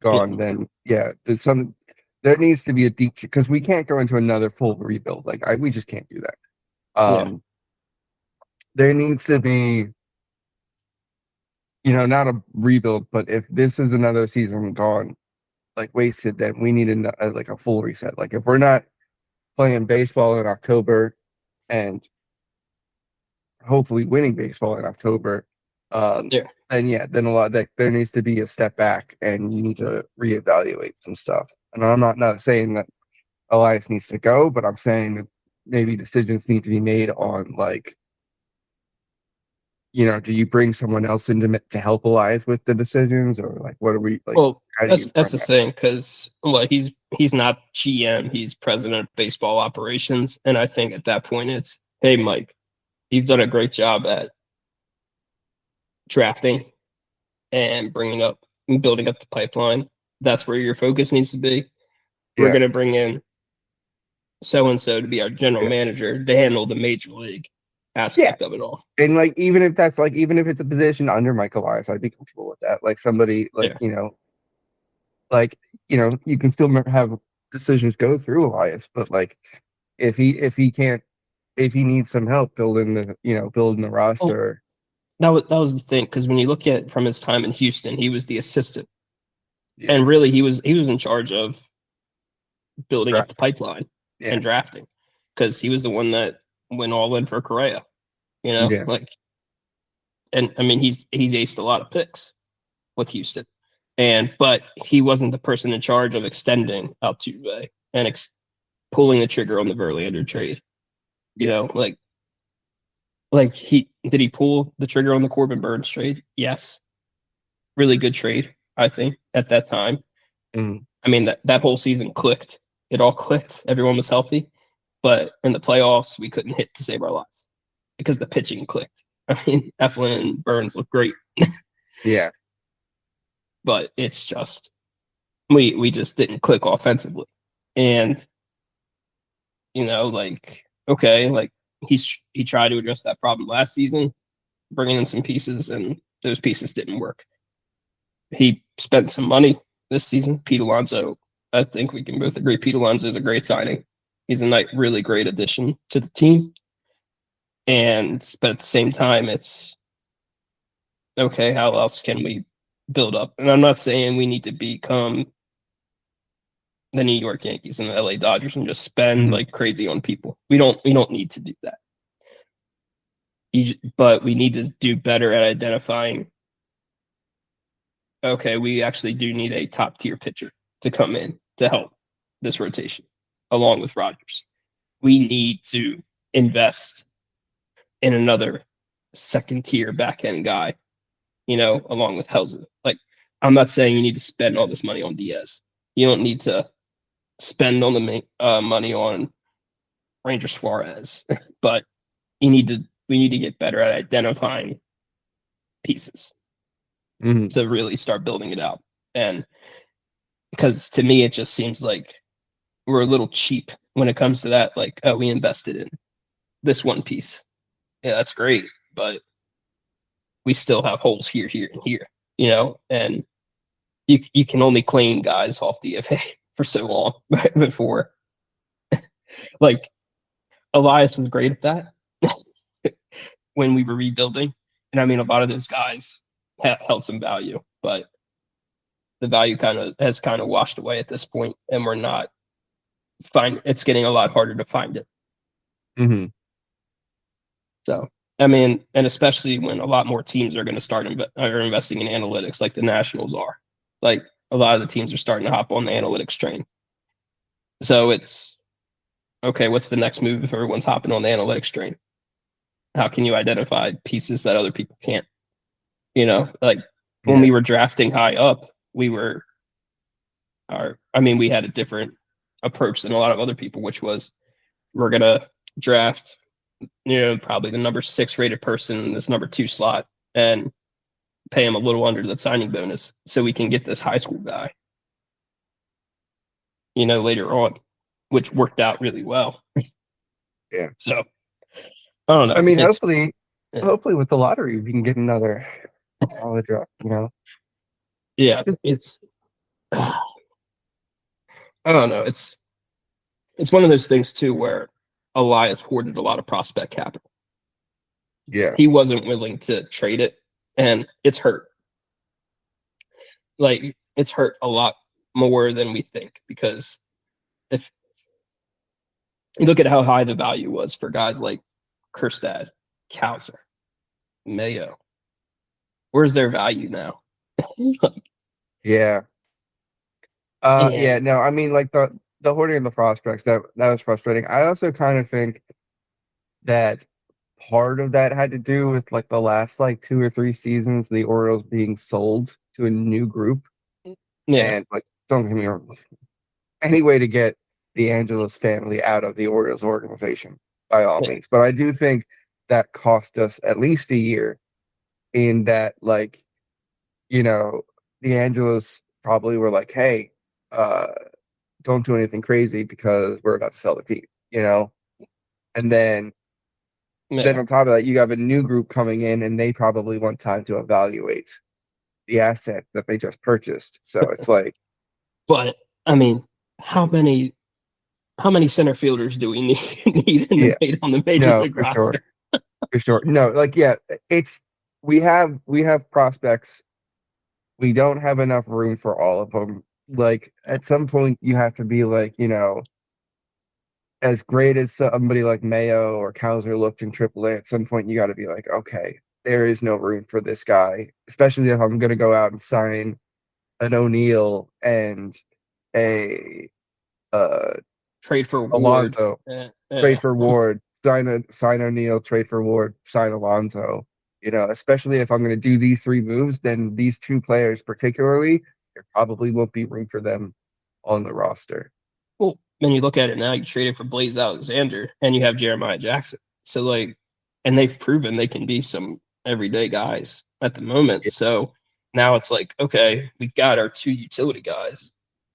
gone, then yeah, there needs to be a deep, because we can't go into another full rebuild. Like we just can't do that. Yeah. There needs to be, not a rebuild, but if this is another season gone, like wasted, then we need like a full reset. Like if we're not playing baseball in October and hopefully winning baseball in October, Yeah. then a lot that there needs to be a step back and you need to reevaluate some stuff. And I'm not saying that Elias needs to go, but I'm saying that maybe decisions need to be made on, like, do you bring someone else in to help Elias with the decisions, or like what are we like? Well, how do that's you the thing, because he's not GM, he's president of baseball operations, and I think at that point it's, hey Mike, you've done a great job at drafting and building up the pipeline. That's where your focus needs to be. We're going to bring in so and so to be our general manager to handle the major league aspect of it all. And like even if it's a position under Mike Elias, I'd be comfortable with that. Like somebody like you can still have decisions go through Elias, but like if he needs some help building the roster. That was the thing, because when you look at from his time in Houston, he was the assistant, and really he was in charge of building up the pipeline and drafting, because he was the one that went all in for Correa, like, and I mean he's aced a lot of picks with Houston, but he wasn't the person in charge of extending Altuve and pulling the trigger on the Verlander trade, like he pull the trigger on the Corbin Burns trade? Yes. Really good trade, I think, at that time. I mean, that whole season clicked. It all clicked. Everyone was healthy. But in the playoffs, we couldn't hit to save our lives because the pitching clicked. I mean, Eflin and Burns look great. Yeah. But it's just, we just didn't click offensively. And, okay, like, he tried to address that problem last season, bringing in some pieces, and those pieces didn't work. He spent some money this season. Pete Alonso, I think we can both agree Pete Alonso is a great signing. He's a really great addition to the team. But at the same time, it's okay, how else can we build up? And I'm not saying we need to become the New York Yankees and the LA Dodgers and just spend like crazy on people. We don't need to do that. But we need to do better at identifying, okay, we actually do need a top tier pitcher to come in to help this rotation along with Rogers. We need to invest in another second tier back end guy, along with Helsley. Like, I'm not saying you need to spend all this money on Diaz. You don't need to spend on the money on Ranger Suarez, but we need to get better at identifying pieces to really start building it out. And because to me, it just seems like we're a little cheap when it comes to that. Like, oh, we invested in this one piece. Yeah, that's great, but we still have holes here, and here, and you can only claim guys off DFA for so long before, like, Elias was great at that when we were rebuilding. And I mean, a lot of those guys held some value, but the value has washed away at this point, and we're not it's getting a lot harder to find it. Mm-hmm. So, I mean, and especially when a lot more teams are going to start are investing in analytics, like the Nationals are. Like a lot of the teams are starting to hop on the analytics train. So it's okay. What's the next move if everyone's hopping on the analytics train? How can you identify pieces that other people can't? You know, like when we were drafting high up, we had a different approach than a lot of other people, which was we're gonna draft, probably the number 6 rated person in this number 2 slot and pay him a little under the signing bonus so we can get this high school guy, later on, which worked out really well. Yeah. So I don't know. I mean, hopefully with the lottery we can get another college draft, Yeah, it's I don't know. It's one of those things too where Elias hoarded a lot of prospect capital. Yeah. He wasn't willing to trade it, and it's hurt. Like, it's hurt a lot more than we think, because if you look at how high the value was for guys like Kjerstad, Kauser, Mayo, where's their value now? Yeah. No, I mean, like the hoarding of the prospects, that was frustrating. I also kind of think that part of that had to do with like the last 2 or 3 seasons, the Orioles being sold to a new group. Yeah. And don't get me wrong, any way to get the Angelos family out of the Orioles organization, by all means. But I do think that cost us at least a year, in that, the Angelos probably were like, hey, don't do anything crazy because we're about to sell the team, And then on top of that, you have a new group coming in, and they probably want time to evaluate the asset that they just purchased. So it's like, but I mean, how many center fielders do we need on the major league roster? For sure. No, we have prospects. We don't have enough room for all of them. At some point you have to be as great as somebody like Mayo or Kauser looked in AAA, at some point you got to be like, okay, there is no room for this guy, especially if I'm going to go out and sign an O'Neill and a trade for Alonso, Ward. Trade for Ward, sign O'Neill, trade for Ward, sign Alonso. Especially if I'm going to do these 3 moves, then these 2 players particularly, there probably won't be room for them on the roster. Well, when you look at it now, you traded for Blaze Alexander and you have Jeremiah Jackson. So and they've proven they can be some everyday guys at the moment. Yeah. So now it's like, okay, we've got our 2 utility guys,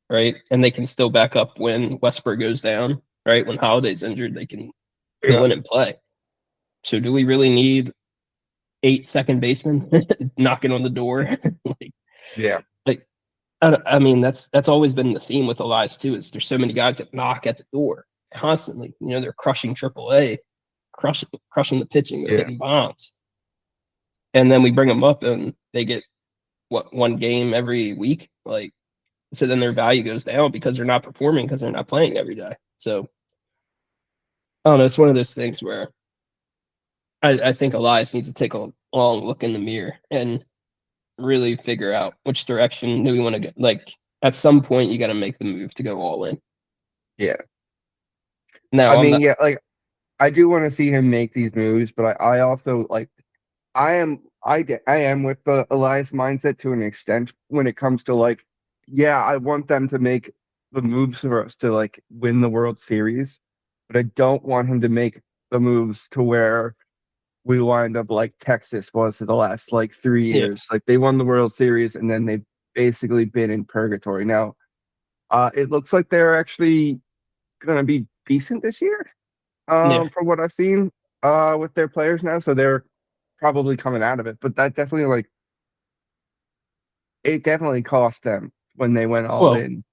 right? And they can still back up when Westburg goes down, right? When Holiday's injured, they can fill in and play. So do we really need 8 second basemen knocking on the door? I mean, that's always been the theme with Elias too, is there's so many guys that knock at the door constantly. They're crushing AAA, crushing the pitching, they're hitting bombs. And then we bring them up and they get 1 game every week. So then their value goes down because they're not performing, because they're not playing every day. So I don't know, it's one of those things where I think Elias needs to take a long look in the mirror and really figure out which direction do we want to go. At some point you got to make the move to go all in. Yeah. Now, I do want to see him make these moves, but I also I am with the Elias mindset to an extent when it comes to I want them to make the moves for us to win the World Series, but I don't want him to make the moves to where we wind up like Texas was for the last 3 years. They won the World Series and then they've basically been in purgatory. Now, it looks like they're actually going to be decent this year, from what I've seen with their players now. So they're probably coming out of it. But that definitely it definitely cost them when they went all in.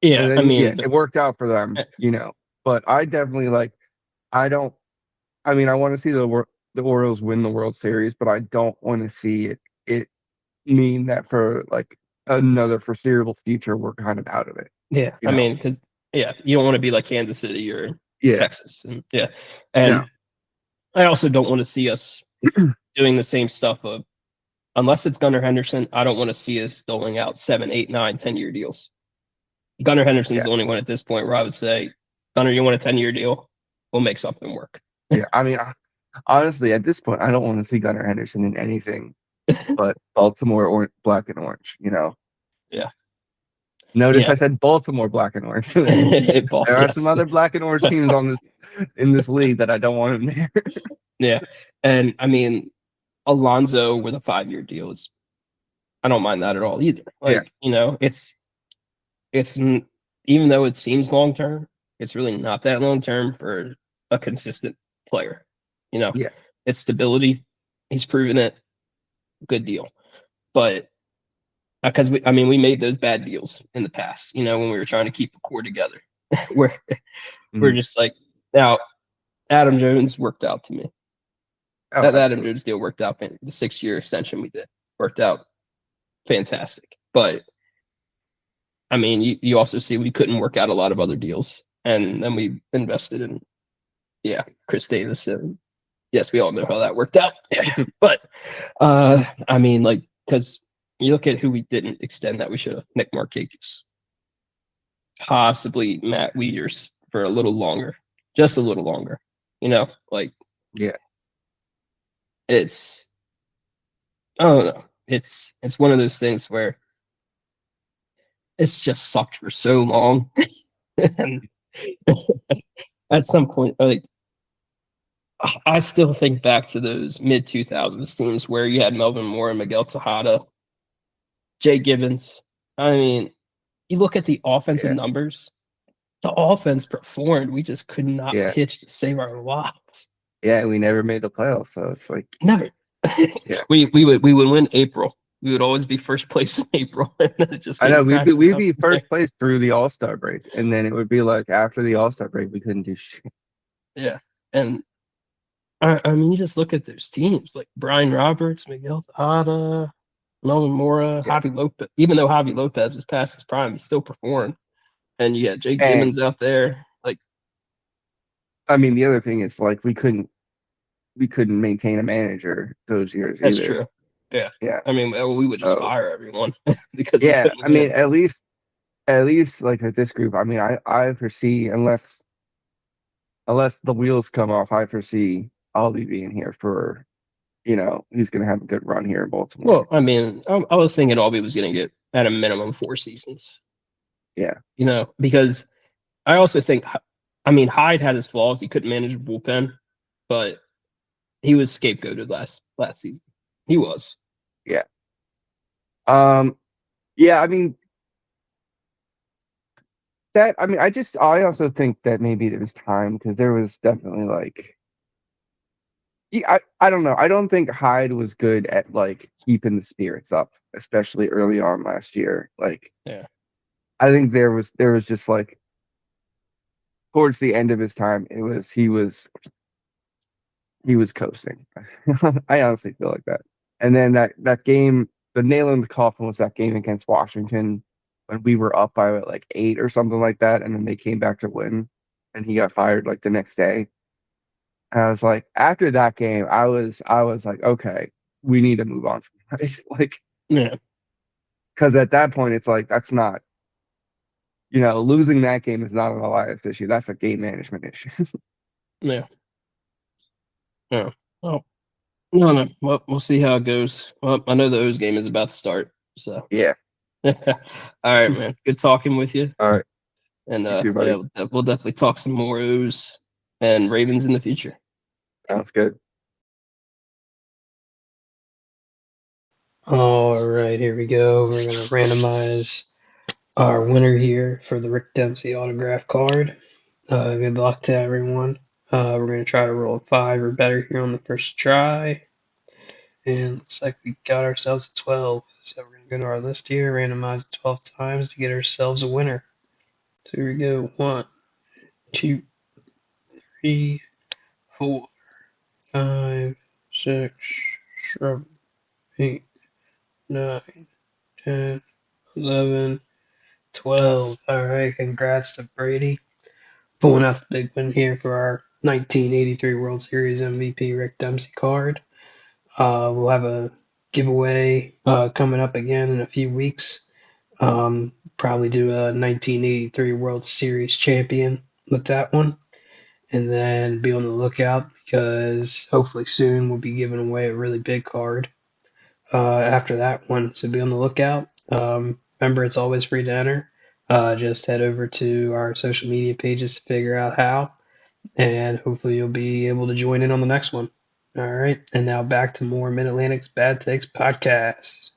Yeah, then, it worked out for them, But I definitely I don't. I mean, I want to see the Orioles win the World Series, but I don't want to see it mean that for like another foreseeable future we're kind of out of it. Yeah, You I know? mean, because you don't want to be like Kansas City or Yeah. Texas, and yeah, No. and I also don't want to see us doing the same stuff of unless it's Gunnar Henderson. I don't want to see us doling out 7, 8, 9, 10-year deals. Gunnar Henderson's Yeah. the only one at this point where I would say, Gunnar, you want a 10-year deal? We'll make something work. Yeah. I mean, honestly, at this point, I don't want to see Gunnar Henderson in anything but Baltimore or black and orange. Yeah, Notice yeah. I said Baltimore black and orange. There are some Yes. other black and orange teams in this league that I don't want in there. Yeah, and I mean, Alonso with a 5-year deal is I don't mind that at all either. Yeah. Like, it's even though it seems long term, it's really not that long term for a consistent player. Yeah. It's stability. He's proven it. Good deal. But because we made those bad deals in the past, when we were trying to keep the core together. we're we're Mhm. just like now Adam Jones worked out to me. Oh, That Adam absolutely. Jones deal worked out. The 6-year extension we did worked out fantastic. But I mean, you also see we couldn't work out a lot of other deals, and then we invested in Chris Davis, and yes, we all know how that worked out. But I mean, like because you look at who we didn't extend that we should have: Nick Markakis, possibly Matt Wieters for a little longer, just a little longer. Like Yeah. it's I don't know. It's one of those things where it's just sucked for so long, and at some point, like I still think back to those mid 2000s teams where you had Melvin Moore and Miguel Tejada, Jay Gibbons. I mean, you look at the offensive Yeah. numbers. The offense performed. We just could not Yeah. pitch to save our lives. Yeah. We never made the playoffs, so it's like Never. Yeah. we would win April. We would always be first place in April, and then it just I know came we'd crashing be down. first place through the All-Star break, and then it would be like after the All-Star break we couldn't do shit. Yeah, and I mean, you just look at those teams like Brian Roberts, Miguel Tejada, Melvin Mora, Yeah. Javi Lopez. Even though Javi Lopez is past his prime, he still performed. And you got Jake And Gibbons out there. Like, I mean, the other thing is like we couldn't maintain a manager those years that's either. true. Yeah. Yeah. I mean, we would just fire everyone because we Yeah. couldn't I mean, win. at least like at this group, I mean, I foresee unless the wheels come off, I foresee Ollie being here for, he's going to have a good run here in Baltimore. Well, I mean, I was thinking Albie was going to get at a minimum 4 seasons. Yeah. Because I also think, I mean, Hyde had his flaws. He couldn't manage a bullpen, but he was scapegoated last season. He was. Yeah. Yeah, I mean, I also think that maybe there was time because there was definitely like, I don't know. I don't think Hyde was good at like keeping the spirits up, especially early on last year. Like, Yeah. I think there was just like towards the end of his time, he was coasting. I honestly feel like that. And then that game, the nail in the coffin was that game against Washington when we were up by like 8 or something like that, and then they came back to win, and he got fired like the next day. And I was like, after that game, I was like, okay, we need to move on from that. Like, Yeah. because at that point, it's like that's not, losing that game is not an Elias issue. That's a game management issue. Yeah. Yeah. Oh, no. Well, we'll see how it goes. Well, I know the O's game is about to start. So, Yeah. all right, man. Good talking with you. All right. And You too, buddy. we'll definitely talk some more O's and Ravens in the future. Sounds good. All right, here we go. We're going to randomize our winner here for the Rick Dempsey autograph card. Good luck to everyone. We're going to try to roll a 5 or better here on the first try. And looks like we got ourselves a 12. So we're going to go to our list here, randomize it 12 times to get ourselves a winner. So here we go. 1, 2, 3, 4, 5, 6, 7, 8, 9, 10, 11, 12. All right, congrats to Brady. Pulling out the big win here for our 1983 World Series MVP Rick Dempsey card. We'll have a giveaway coming up again in a few weeks. Probably do a 1983 World Series champion with that one. And then be on the lookout because hopefully soon we'll be giving away a really big card after that one. So be on the lookout. Remember, it's always free to enter. Just head over to our social media pages to figure out how, and hopefully you'll be able to join in on the next one. All right, and now back to more Mid Atlantic's Bad Takes podcast.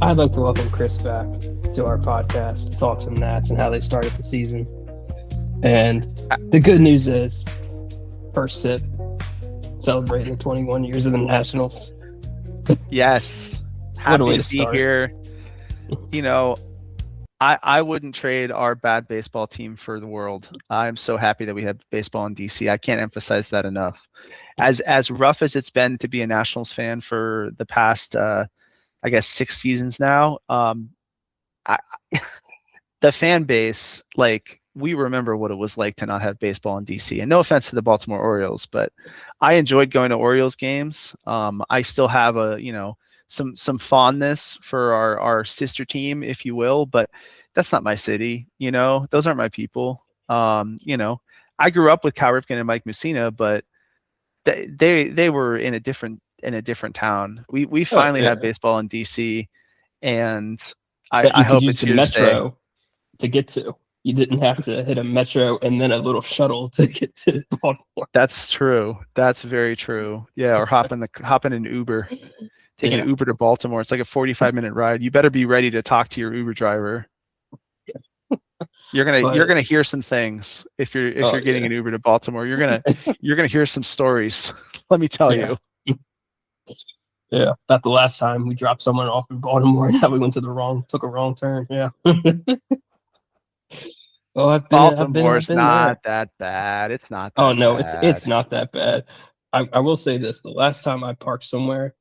I'd like to welcome Chris back to our podcast to talk some Nats and how they started the season. And the good news is, first sip, celebrating the 21 years of the Nationals. Yes. What a way Happy to to be start. here. You know, I wouldn't trade our bad baseball team for the world. I'm so happy that we have baseball in DC. I can't emphasize that enough. As rough as it's been to be a Nationals fan for the past I guess 6 seasons now, the fan base, like, we remember what it was like to not have baseball in DC. And no offense to the Baltimore Orioles, but I enjoyed going to Orioles games. I still have some fondness for our sister team, if you will, but that's not my city. Those aren't my people. I grew up with Cal Ripken and Mike Mussina, but they were in a different town. We finally have baseball in DC, and I hope it's here to stay. Metro to get to. You didn't have to hit a metro and then a little shuttle to get to Baltimore. That's true. That's very true. Yeah, or hop in an Uber, take an Uber to Baltimore. It's like a 45-minute ride. You better be ready to talk to your Uber driver. You're gonna hear some things if you're getting an Uber to Baltimore. You're gonna hear some stories. Let me tell you. Yeah, about the last time we dropped someone off in Baltimore and now we took a wrong turn. Yeah. Well, Baltimore's not that bad. It's not that Oh no, bad. it's not that bad. I will say this: the last time I parked somewhere,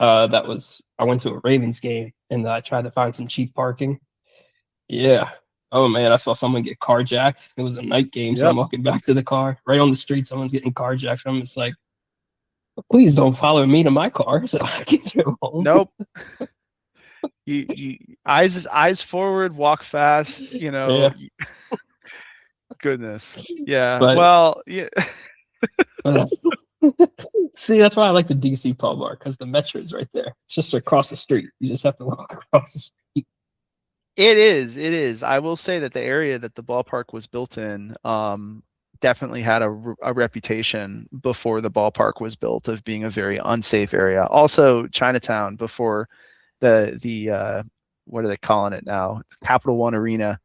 I went to a Ravens game and I tried to find some cheap parking. Yeah. Oh man, I saw someone get carjacked. It was a night game, so I'm walking back to the car. Right on the street, someone's getting carjacked. I'm just like, please don't follow me to my car so I can go home. Nope. You eyes forward, walk fast. Goodness. Yeah. But, yeah. See, that's why I like the DC Pub Bar, because the Metro is right there. It's just across the street. You just have to walk across the street. It is. I will say that the area that the ballpark was built in definitely had a reputation before the ballpark was built of being a very unsafe area. Also, Chinatown, before the what are they calling it now? Capital One Arena.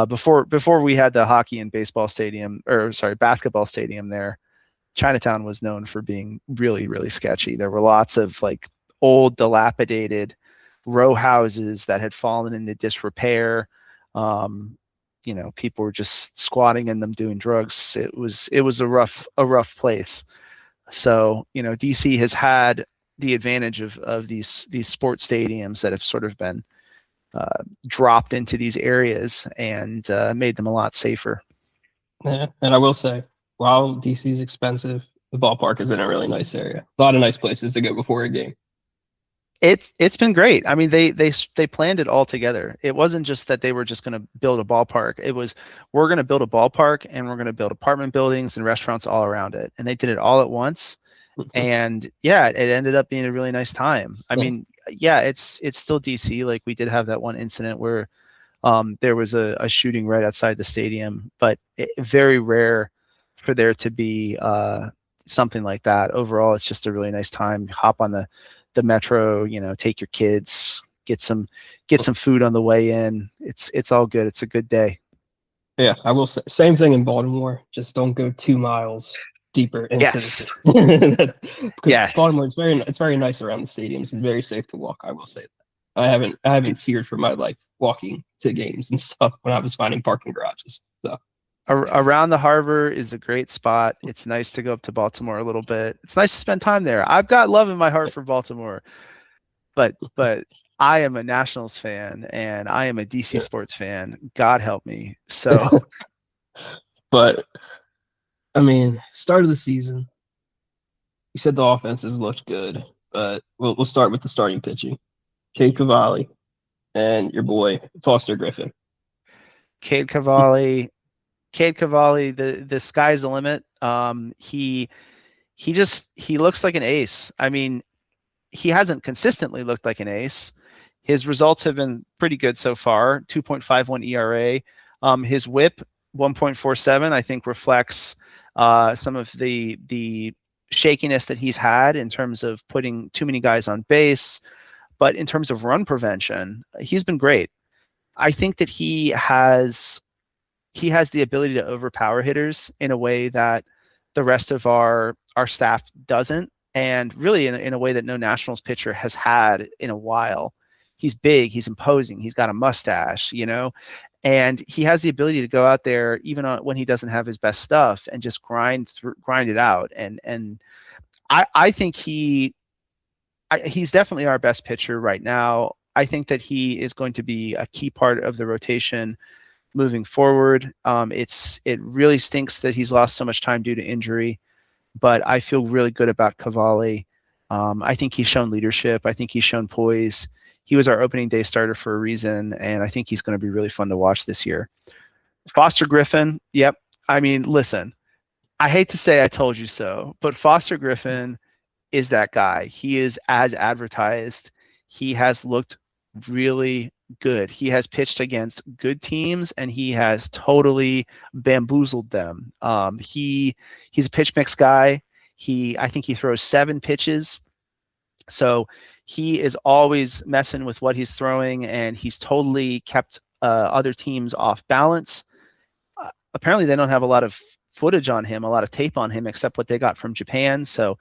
Before we had the hockey and basketball stadium there, Chinatown was known for being really, really sketchy. There were lots of like old, dilapidated row houses that had fallen into disrepair. People were just squatting in them doing drugs. It was a rough place. So, DC has had the advantage of these sports stadiums that have sort of been dropped into these areas and made them a lot safer. Yeah, and I will say, while DC is expensive, the ballpark is in a really nice area. A lot of nice places to go before a game. It's been great. I mean, they planned it all together. It wasn't just that they were just going to build a ballpark. It was, we're going to build a ballpark and we're going to build apartment buildings and restaurants all around it. And they did it all at once. And yeah, it ended up being a really nice time. I mean, yeah, it's still DC. Like, we did have that one incident where there was a shooting right outside the stadium, but very rare for there to be something like that. Overall, it's just a really nice time. Hop on the metro, take your kids, get some food on the way in. It's all good. It's a good day. Yeah, I will say same thing in Baltimore. Just don't go 2 miles deeper into Yes. because Yes. Baltimore is it's very nice around the stadiums and very safe to walk. I will say that. I haven't feared for my life walking to games and stuff when I was finding parking garages. So around the harbor is a great spot. It's nice to go up to Baltimore a little bit. It's nice to spend time there. I've got love in my heart for Baltimore, but I am a Nationals fan and I am a DC sports fan. God help me. So, but I mean, start of the season, you said the offenses looked good, but we'll start with the starting pitching. Cade Cavalli and your boy Foster Griffin. Cade Cavalli, the sky's the limit. He looks like an ace. I mean, he hasn't consistently looked like an ace. His results have been pretty good so far. 2.51 ERA. His WHIP 1.47 I think reflects some of the shakiness that he's had in terms of putting too many guys on base. But in terms of run prevention, he's been great. I think that he has the ability to overpower hitters in a way that the rest of our staff doesn't, and really in a way that no Nationals pitcher has had in a while. He's big, he's imposing, he's got a mustache, and he has the ability to go out there even when he doesn't have his best stuff and just grind it out. And I think he's definitely our best pitcher right now. I think that he is going to be a key part of the rotation moving forward. It really stinks that he's lost so much time due to injury, but I feel really good about Cavalli. I think he's shown leadership. I think he's shown poise. He was our opening day starter for a reason, and I think he's going to be really fun to watch this year. Foster Griffin, yep. I mean, listen, I hate to say I told you so, but Foster Griffin is that guy. He is as advertised. He has looked really good. He has pitched against good teams and he has totally bamboozled them. He's a pitch mix guy. I think he throws 7 pitches. So he is always messing with what he's throwing, and he's totally kept other teams off balance. Apparently they don't have a lot of footage on him, a lot of tape on him, except what they got from Japan. So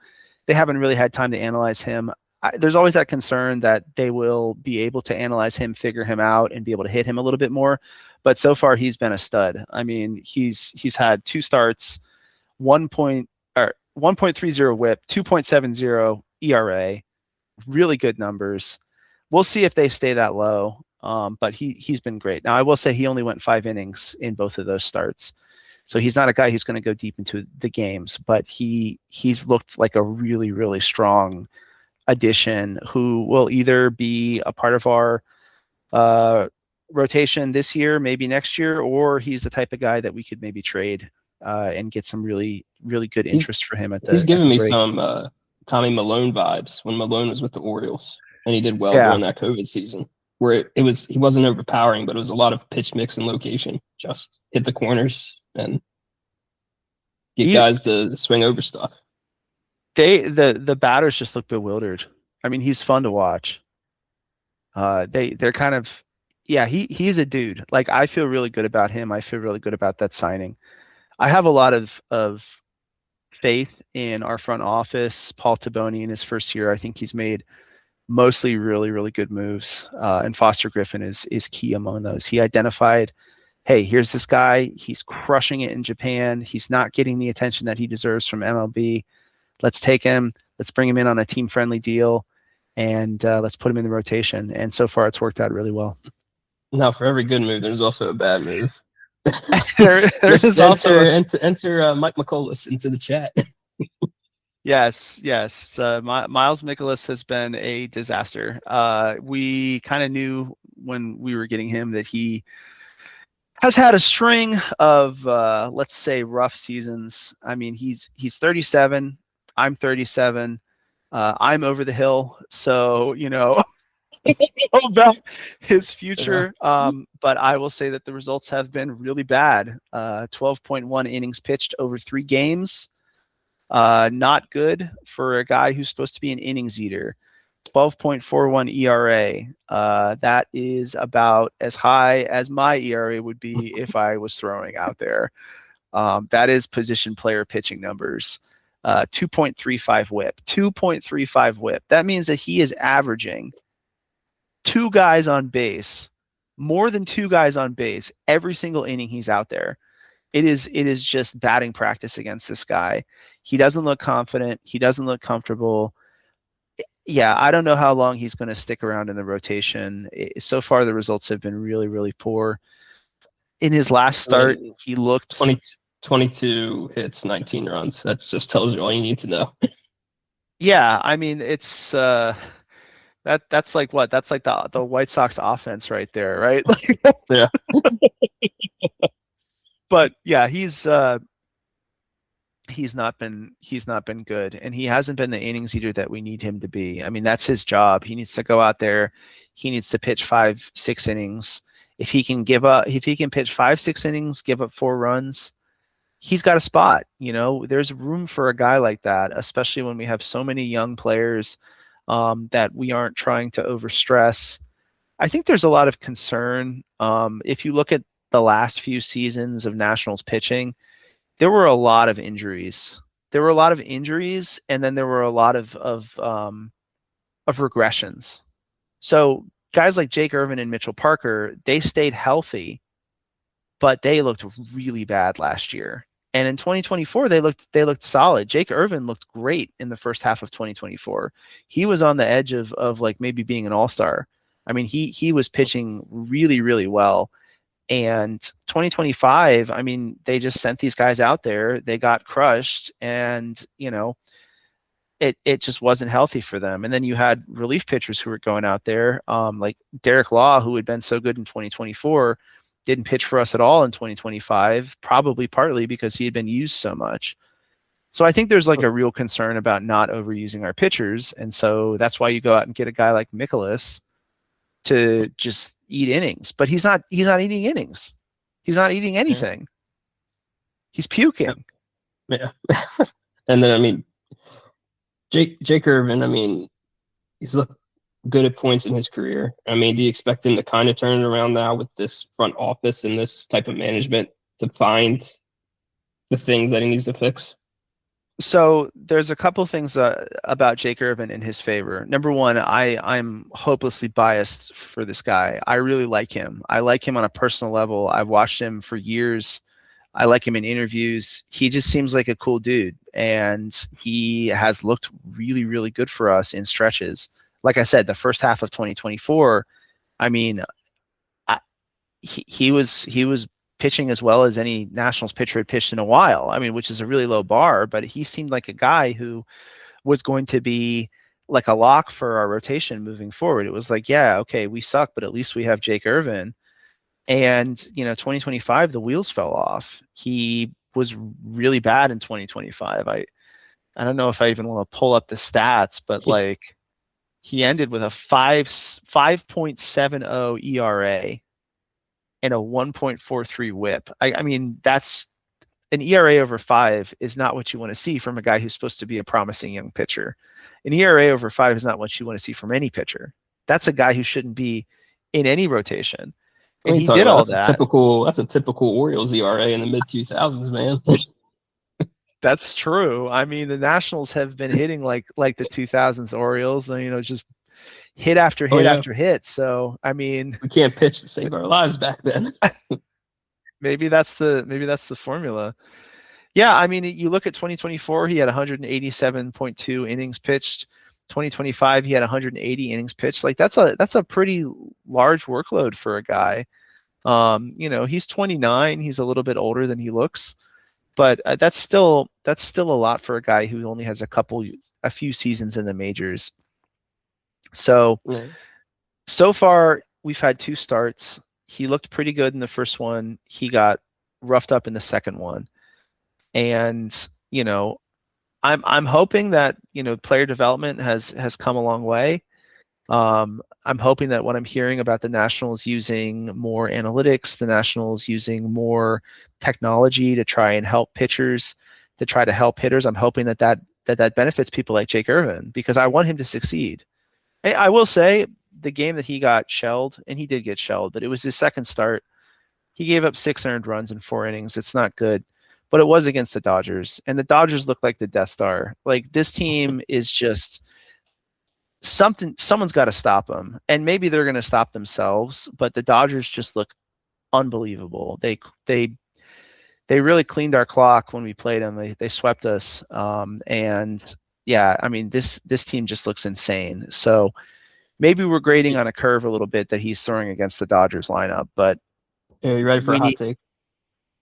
they haven't really had time to analyze him. There's always that concern that they will be able to analyze him, figure him out, and be able to hit him a little bit more. But so far, he's been a stud. I mean, he's had 2 starts, 1.30 WHIP, 2.70 ERA, really good numbers. We'll see if they stay that low. But he's been great. Now, I will say he only went 5 innings in both of those starts. So he's not a guy who's going to go deep into the games, but he's looked like a really, really strong addition who will either be a part of our rotation this year, maybe next year, or he's the type of guy that we could maybe trade and get some really, really good interest for him at the He's giving me break. some Tommy Malone vibes when Malone was with the Orioles, and he did well during that COVID season, where he wasn't overpowering, but it was a lot of pitch mix and location. Just hit the corners and get guys to swing over stuff. The batters just look bewildered. I mean, he's fun to watch. They're kind of, he's a dude. Like, I feel really good about him. I feel really good about that signing. I have a lot of faith in our front office. Paul Taboni in his first year, I think he's made mostly really, really good moves. And Foster Griffin is key among those. He identified, hey, here's this guy. He's crushing it in Japan. He's not getting the attention that he deserves from MLB. Let's take him. Let's bring him in on a team-friendly deal, and let's put him in the rotation. And so far, it's worked out really well. Now, for every good move, there's also a bad move. There's also enter Mike McCullough into the chat. Yes. Miles Mikolas has been a disaster. We kind of knew when we were getting him that he has had a string of, let's say, rough seasons. I mean, he's 37. I'm 37. I'm over the hill. So, about his future. But I will say that the results have been really bad. 12.1 innings pitched over 3 games. Not good for a guy who's supposed to be an innings eater. 12.41 ERA. That is about as high as my ERA would be if I was throwing out there. That is position player pitching numbers. 2.35 whip. 2.35 whip. That means that he is averaging two guys on base, more than two guys on base every single inning he's out there. It is just batting practice against this guy. He doesn't look confident. He doesn't look comfortable. Yeah, I don't know how long he's going to stick around in the rotation. So far, the results have been really, really poor. In his last start, he looked 22 hits, 19 runs. That just tells you all you need to know. Yeah, I mean, it's that's like what? That's like the White Sox offense right there, right? Yeah. But yeah, he's not been good, and he hasn't been the innings eater that we need him to be. I mean, that's his job. He needs to go out there. He needs to pitch 5-6 innings. If he can pitch 5-6 innings, give up 4 runs, he's got a spot. There's room for a guy like that, especially when we have so many young players that we aren't trying to overstress. I think there's a lot of concern. If you look at the last few seasons of Nationals pitching, there were a lot of injuries. And then there were a lot of regressions. So guys like Jake Irvin and Mitchell Parker, they stayed healthy, but they looked really bad last year. And in 2024, they looked solid. Jake Irvin looked great in the first half of 2024. He was on the edge of like maybe being an all-star. I mean, he was pitching really, really well. And 2025, I mean, they just sent these guys out there. They got crushed, and it just wasn't healthy for them. And then you had relief pitchers who were going out there, like Derek Law, who had been so good in 2024, didn't pitch for us at all in 2025, probably partly because he had been used so much. So I think there's like a real concern about not overusing our pitchers, and so that's why you go out and get a guy like Mikolas to just eat innings. But he's not eating innings. He's not eating anything. Yeah. He's puking. Yeah. And then, I mean, Jake Irvin, I mean, he's looked good at points in his career. I mean, do you expect him to kind of turn it around now with this front office and this type of management to find the thing that he needs to fix? So there's a couple things about Jake Irvin in his favor. Number one, I'm hopelessly biased for this guy. I really like him. I like him on a personal level. I've watched him for years. I like him in interviews. He just seems like a cool dude, and he has looked really, really good for us in stretches. Like I said, the first half of 2024, I mean, he was pitching as well as any Nationals pitcher had pitched in a while. I mean, which is a really low bar, but he seemed like a guy who was going to be like a lock for our rotation moving forward. It was like, yeah, okay, we suck, but at least we have Jake Irvin. And, 2025, the wheels fell off. He was really bad in 2025. I don't know if I even want to pull up the stats, but like he ended with a 5.70 ERA and a 1.43 whip. I mean, that's an ERA over 5 is not what you want to see from a guy who's supposed to be a promising young pitcher. An ERA over 5 is not what you want to see from any pitcher. That's a guy who shouldn't be in any rotation. And he did all that. That's a typical Orioles ERA in the mid 2000s, man. That's true. I mean, the Nationals have been hitting like the 2000s Orioles, and just hit after hit after hit. So I mean, we can't pitch to save our lives back then. maybe that's the formula. Yeah, I mean, you look at 2024, he had 187.2 innings pitched. 2025, he had 180 innings pitched. Like that's a pretty large workload for a guy. He's 29. He's a little bit older than he looks, but that's still a lot for a guy who only has a few seasons in the majors. So far we've had 2 starts. He looked pretty good in the first one. He got roughed up in the second one, and I'm hoping that player development has come a long way. I'm hoping that what I'm hearing about the Nationals using more analytics, the Nationals using more technology to try and help pitchers, to try to help hitters, I'm hoping that benefits people like Jake Irvin, because I want him to succeed. I will say the game that he got shelled, and he did get shelled, but it was his second start. He gave up 6 earned runs in 4 innings. It's not good, but it was against the Dodgers, and the Dodgers look like the Death Star. Like, this team is just something. Someone's got to stop them, and maybe they're going to stop themselves. But the Dodgers just look unbelievable. They really cleaned our clock when we played them. They swept us, and yeah, I mean, this team just looks insane. So maybe we're grading on a curve a little bit that he's throwing against the Dodgers lineup, but Are you ready for a hot take?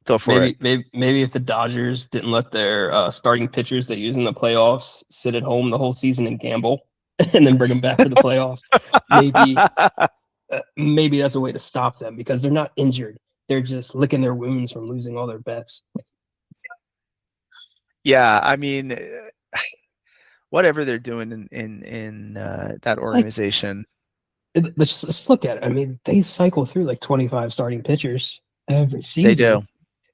Go for it. Maybe if the Dodgers didn't let their starting pitchers they use in the playoffs sit at home the whole season and gamble, and then bring them back for the playoffs, maybe that's a way to stop them, because they're not injured. They're just licking their wounds from losing all their bets. Yeah, I mean, whatever they're doing in that organization. Let's look at it. I mean, they cycle through like 25 starting pitchers every season. They do.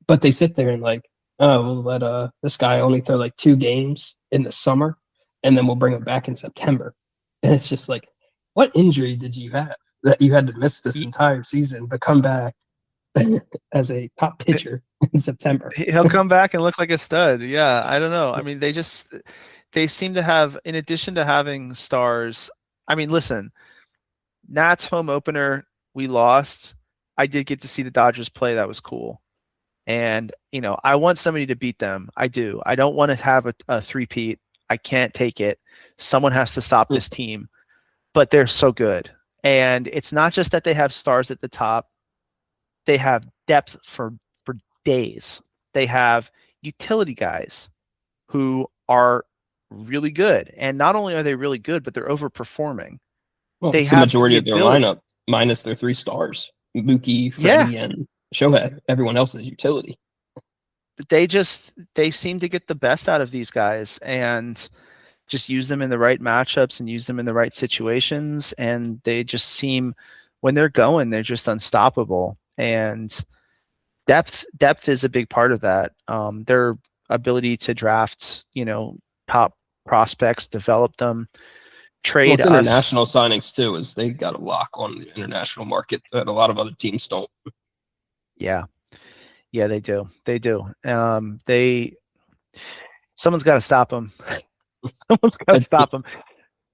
But they sit there and like, oh, we'll let this guy only throw like 2 games in the summer, and then we'll bring him back in September. And it's just like, what injury did you have that you had to miss this entire season but come back as a top pitcher in September? He'll come back and look like a stud. Yeah, I don't know. I mean, they seem to have, in addition to having stars, I mean, listen, Nats home opener, we lost. I did get to see the Dodgers play. That was cool. And, you know, I want somebody to beat them. I do. I don't want to have a three-peat. I can't take it. Someone has to stop this team. But they're so good. And it's not just that they have stars at the top. They have depth for days. They have utility guys who are really good. And not only are they really good, but they're overperforming. Well, they have the majority of their lineup, minus their 3 stars. Mookie, Freddie, and Shohei. Everyone else is utility. They seem to get the best out of these guys and just use them in the right matchups and use them in the right situations. And they just seem, when they're going, they're just unstoppable. And depth is a big part of that. Their ability to draft, you know, top prospects, develop them, trade it's international signings too, is they got a lock on the international market that a lot of other teams don't. Yeah, they do. Someone's got to stop them. Someone's got to stop them.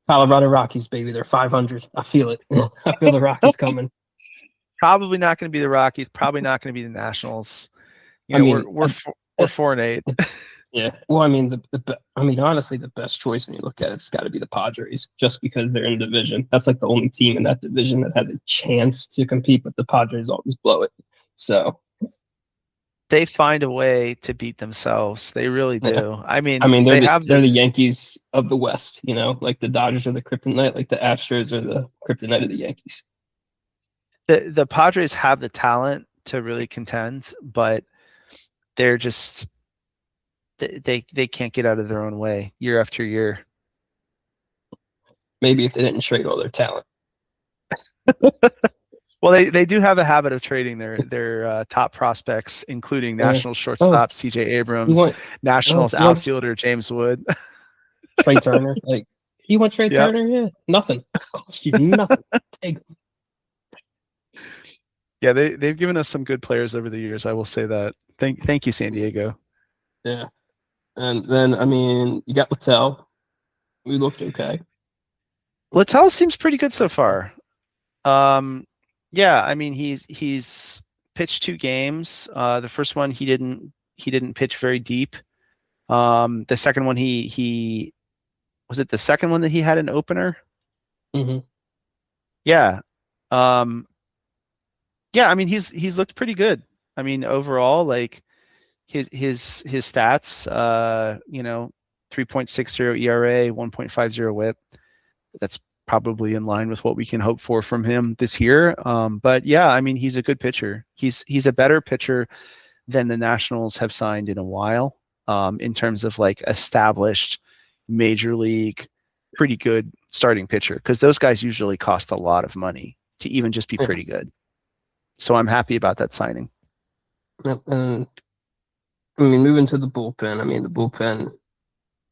Colorado Rockies, baby, they're 500. I feel it. I feel the Rockies coming. Probably not going to be the Rockies. Probably not going to be the Nationals. You know, we're 4-8. Yeah. Well, I mean, honestly, the best choice when you look at it's got to be the Padres, just because they're in the division. That's like the only team in that division that has a chance to compete, but the Padres always blow it. So they find a way to beat themselves. They really do. Yeah. I mean, they're the Yankees of the West. You know, like the Dodgers are the kryptonite, like the Astros are the kryptonite of the Yankees. The Padres have the talent to really contend, but they're just they can't get out of their own way year after year. Maybe if they didn't trade all their talent. Well, they do have a habit of trading their top prospects, including National shortstop C.J. Abrams, Nationals outfielder James Wood, Trey Turner. Like, you want Trey Turner? Yeah, nothing. Nothing. Take him. Yeah, they've given us some good players over the years. I will say that. Thank you, San Diego. Yeah, and then I mean, you got Littell. We looked okay. Littell seems pretty good so far. Yeah, I mean he's pitched 2 games. The first one he didn't pitch very deep. The second one he was it the second one that he had an opener? Mm-hmm. Yeah. Yeah, I mean he's looked pretty good. I mean overall, like his stats, 3.60 ERA, 1.50 WHIP. That's probably in line with what we can hope for from him this year. But yeah, I mean he's a good pitcher. He's a better pitcher than the Nationals have signed in a while, in terms of like established major league, pretty good starting pitcher, because those guys usually cost a lot of money to even just be pretty good. So I'm happy about that signing. And I mean, moving to the bullpen. I mean, the bullpen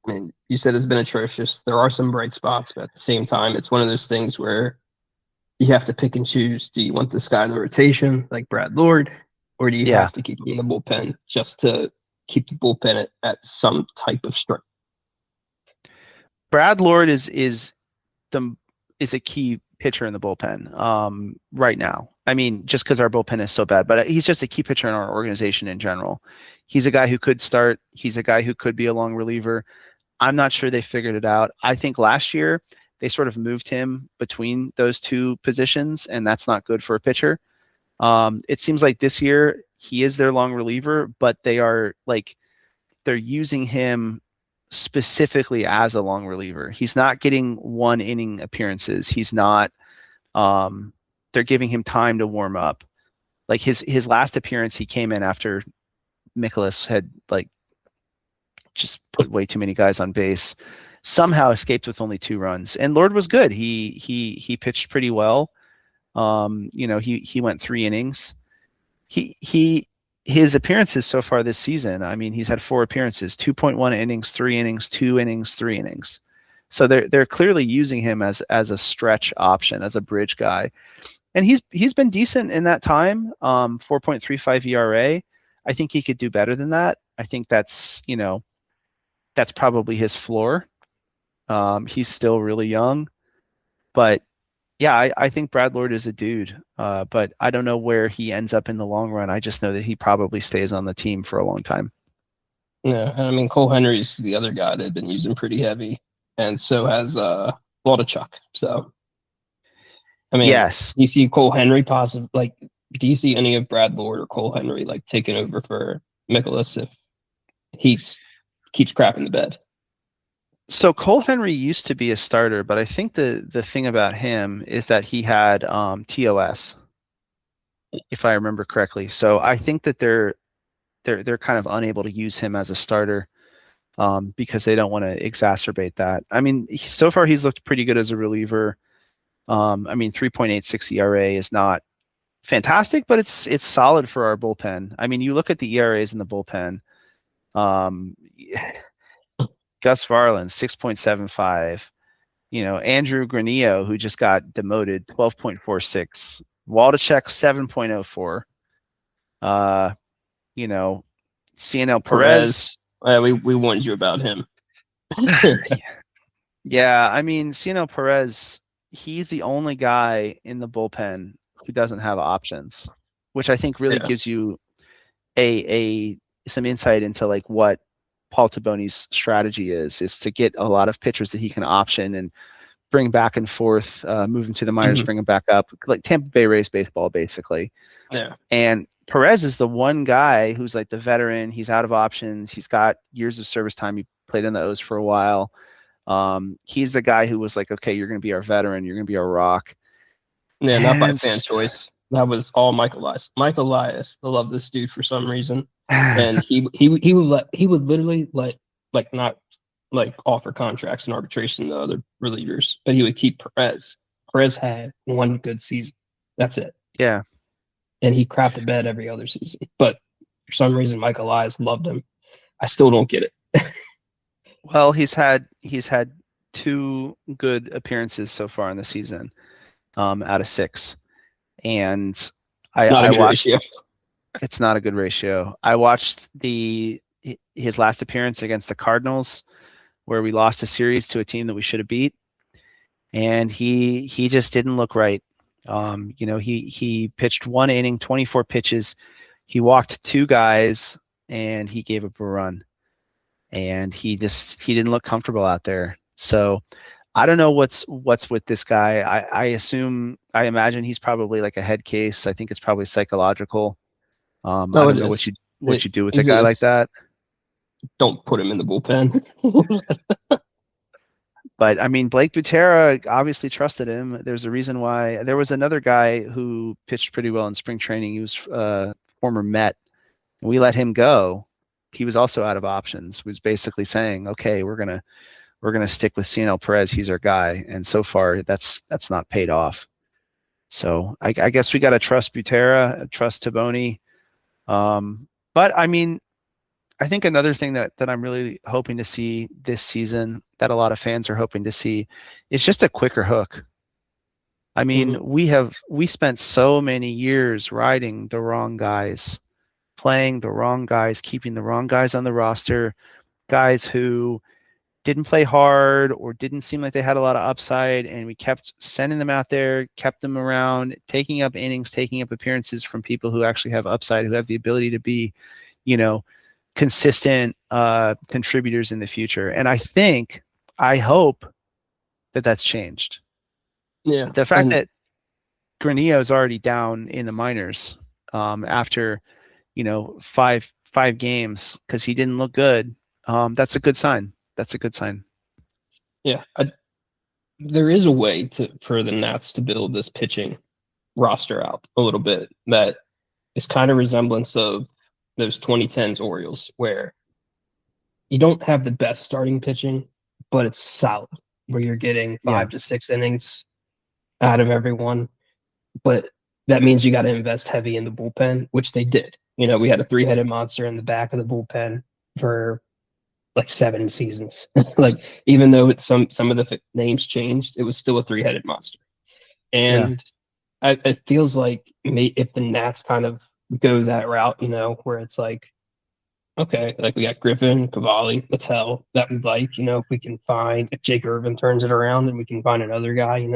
I mean, you said it's been atrocious. There are some bright spots, but at the same time, it's one of those things where you have to pick and choose. Do you want this guy in the rotation like Brad Lord, or do you Yeah. have to keep him in the bullpen just to keep the bullpen at some type of strength? Brad Lord is a key pitcher in the bullpen right now. I mean, just because our bullpen is so bad, but he's just a key pitcher in our organization in general. He's a guy who could start. He's a guy who could be a long reliever. I'm not sure they figured it out. I think last year they sort of moved him between those two positions, and that's not good for a pitcher. It seems like this year he is their long reliever, but they're using him specifically as a long reliever. He's not getting 1 inning appearances. He's not. They're giving him time to warm up. Like his last appearance, he came in after Mikolas had just put way too many guys on base. Somehow escaped with only 2 runs. And Lord was good. He pitched pretty well. He went 3 innings. His appearances so far this season, I mean, he's had 4 appearances, 2.1 innings, 3 innings, 2 innings, 3 innings. So they're clearly using him as a stretch option, as a bridge guy. And he's been decent in that time. 4.35 ERA. I think he could do better than that. I think that's probably his floor. He's still really young, but yeah, I think Brad Lord is a dude, but I don't know where he ends up in the long run. I just know that he probably stays on the team for a long time. Yeah, and I mean, Cole Henry's the other guy they've been using pretty heavy, and so has Waldachuk. So, I mean, yes, do you see Cole Henry possible? Like, do you see any of Brad Lord or Cole Henry taking over for Mikolas if he keeps crapping the bed? So Cole Henry used to be a starter, but I think the thing about him is that he had TOS, if I remember correctly. So I think that they're kind of unable to use him as a starter because they don't want to exacerbate that. I mean, so far he's looked pretty good as a reliever. I mean, 3.86 ERA is not fantastic, but it's solid for our bullpen. I mean, you look at the ERAs in the bullpen. Gus Varland, 6.75. Andrew Granillo, who just got demoted, 12.46. Waldachek, 7.04. CNL Perez. We warned you about him. Yeah, I mean, CNL Perez, he's the only guy in the bullpen who doesn't have options, which I think really gives you some insight into what Paul Taboni's strategy is to get a lot of pitchers that he can option and bring back and forth, move them to the minors, bring them back up, like Tampa Bay Rays baseball, basically. Yeah. And Perez is the one guy who's the veteran. He's out of options. He's got years of service time. He played in the O's for a while. He's the guy who was okay, you're going to be our veteran. You're going to be our rock. Yeah, not by fan choice. That was all Mike Elias. Mike Elias, I love this dude for some reason. And he would literally not offer contracts and arbitration to other relievers, but he would keep Perez. Perez had 1 good season. That's it. Yeah. And he crapped the bed every other season. But for some reason, Mike Elias loved him. I still don't get it. Well, he's had 2 good appearances so far in the season, out of 6. And I watched. Ratio. It's not a good ratio. I watched his last appearance against the Cardinals, where we lost a series to a team that we should have beat, and he just didn't look right. He pitched 1 inning, 24 pitches. He walked 2 guys, and he gave up a run. And he didn't look comfortable out there. So I don't know what's with this guy. I imagine he's probably a head case. I think it's probably psychological. I don't know what you do with a guy like that. Don't put him in the bullpen. But I mean, Blake Butera obviously trusted him. There's a reason why. There was another guy who pitched pretty well in spring training. He was former Met. We let him go. He was also out of options. He was basically saying, okay, we're gonna stick with CNL Perez. He's our guy. And so far, that's not paid off. So I guess we got to trust Butera, trust Taboni. But I mean, I think another thing that I'm really hoping to see this season, that a lot of fans are hoping to see, is just a quicker hook. I mean, we spent so many years riding the wrong guys, playing the wrong guys, keeping the wrong guys on the roster, guys who didn't play hard or didn't seem like they had a lot of upside, and we kept sending them out there, kept them around, taking up innings, taking up appearances from people who actually have upside, who have the ability to be, consistent contributors in the future. And I hope that that's changed. Yeah. The fact that Granillo is already down in the minors after, five games because he didn't look good. That's a good sign. That's a good sign. Yeah. There is a way for the Nats to build this pitching roster out a little bit that is kind of resemblance of those 2010s Orioles, where you don't have the best starting pitching, but it's solid, where you're getting 5 to 6 innings out of everyone. But that means you got to invest heavy in the bullpen, which they did. We had a 3-headed monster in the back of the bullpen for like 7 seasons. Like, even though some of the names changed, it was still a 3-headed monster. And it feels like if the Nats kind of go that route, where it's like, okay, like we got Griffin, Cavalli, Littell that we like, if we can find, if Jake Irvin turns it around and we can find another guy,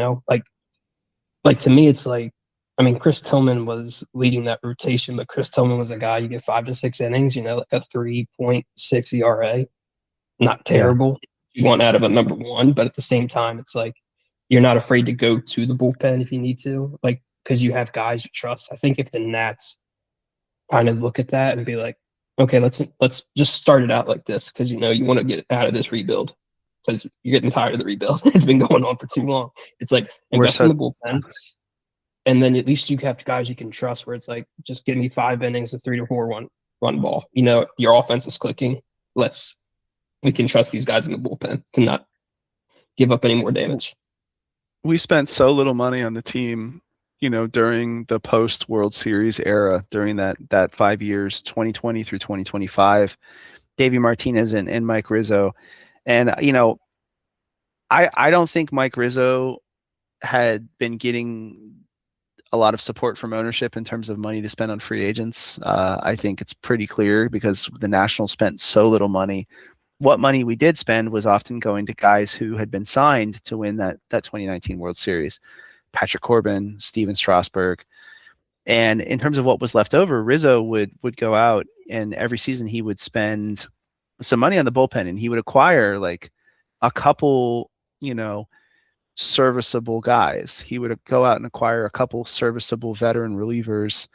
like to me, it's like, I mean, Chris Tillman was leading that rotation, but Chris Tillman was a guy you get 5 to 6 innings, like a 3.6 ERA. Not terrible. You want out of a number one, but at the same time, it's like you're not afraid to go to the bullpen if you need to, like, because you have guys you trust. I think if the Nats kind of look at that and be like, okay, let's just start it out like this, because you want to get out of this rebuild because you're getting tired of the rebuild. It's been going on for too long. It's like invest in the bullpen, and then at least you have guys you can trust. Where it's like, just give me 5 innings of 3 to 4 run ball. Your offense is clicking. We can trust these guys in the bullpen to not give up any more damage. We spent so little money on the team, during the post World Series era, during that 5 years, 2020 through 2025, Davey Martinez and Mike Rizzo. And, I don't think Mike Rizzo had been getting a lot of support from ownership in terms of money to spend on free agents. I think it's pretty clear because the Nationals spent so little money. What money we did spend was often going to guys who had been signed to win that 2019 World Series. Patrick Corbin, Steven Strasburg. And in terms of what was left over, Rizzo would go out, and every season he would spend some money on the bullpen, and he would acquire like a couple, serviceable guys. He would go out and acquire a couple serviceable veteran relievers,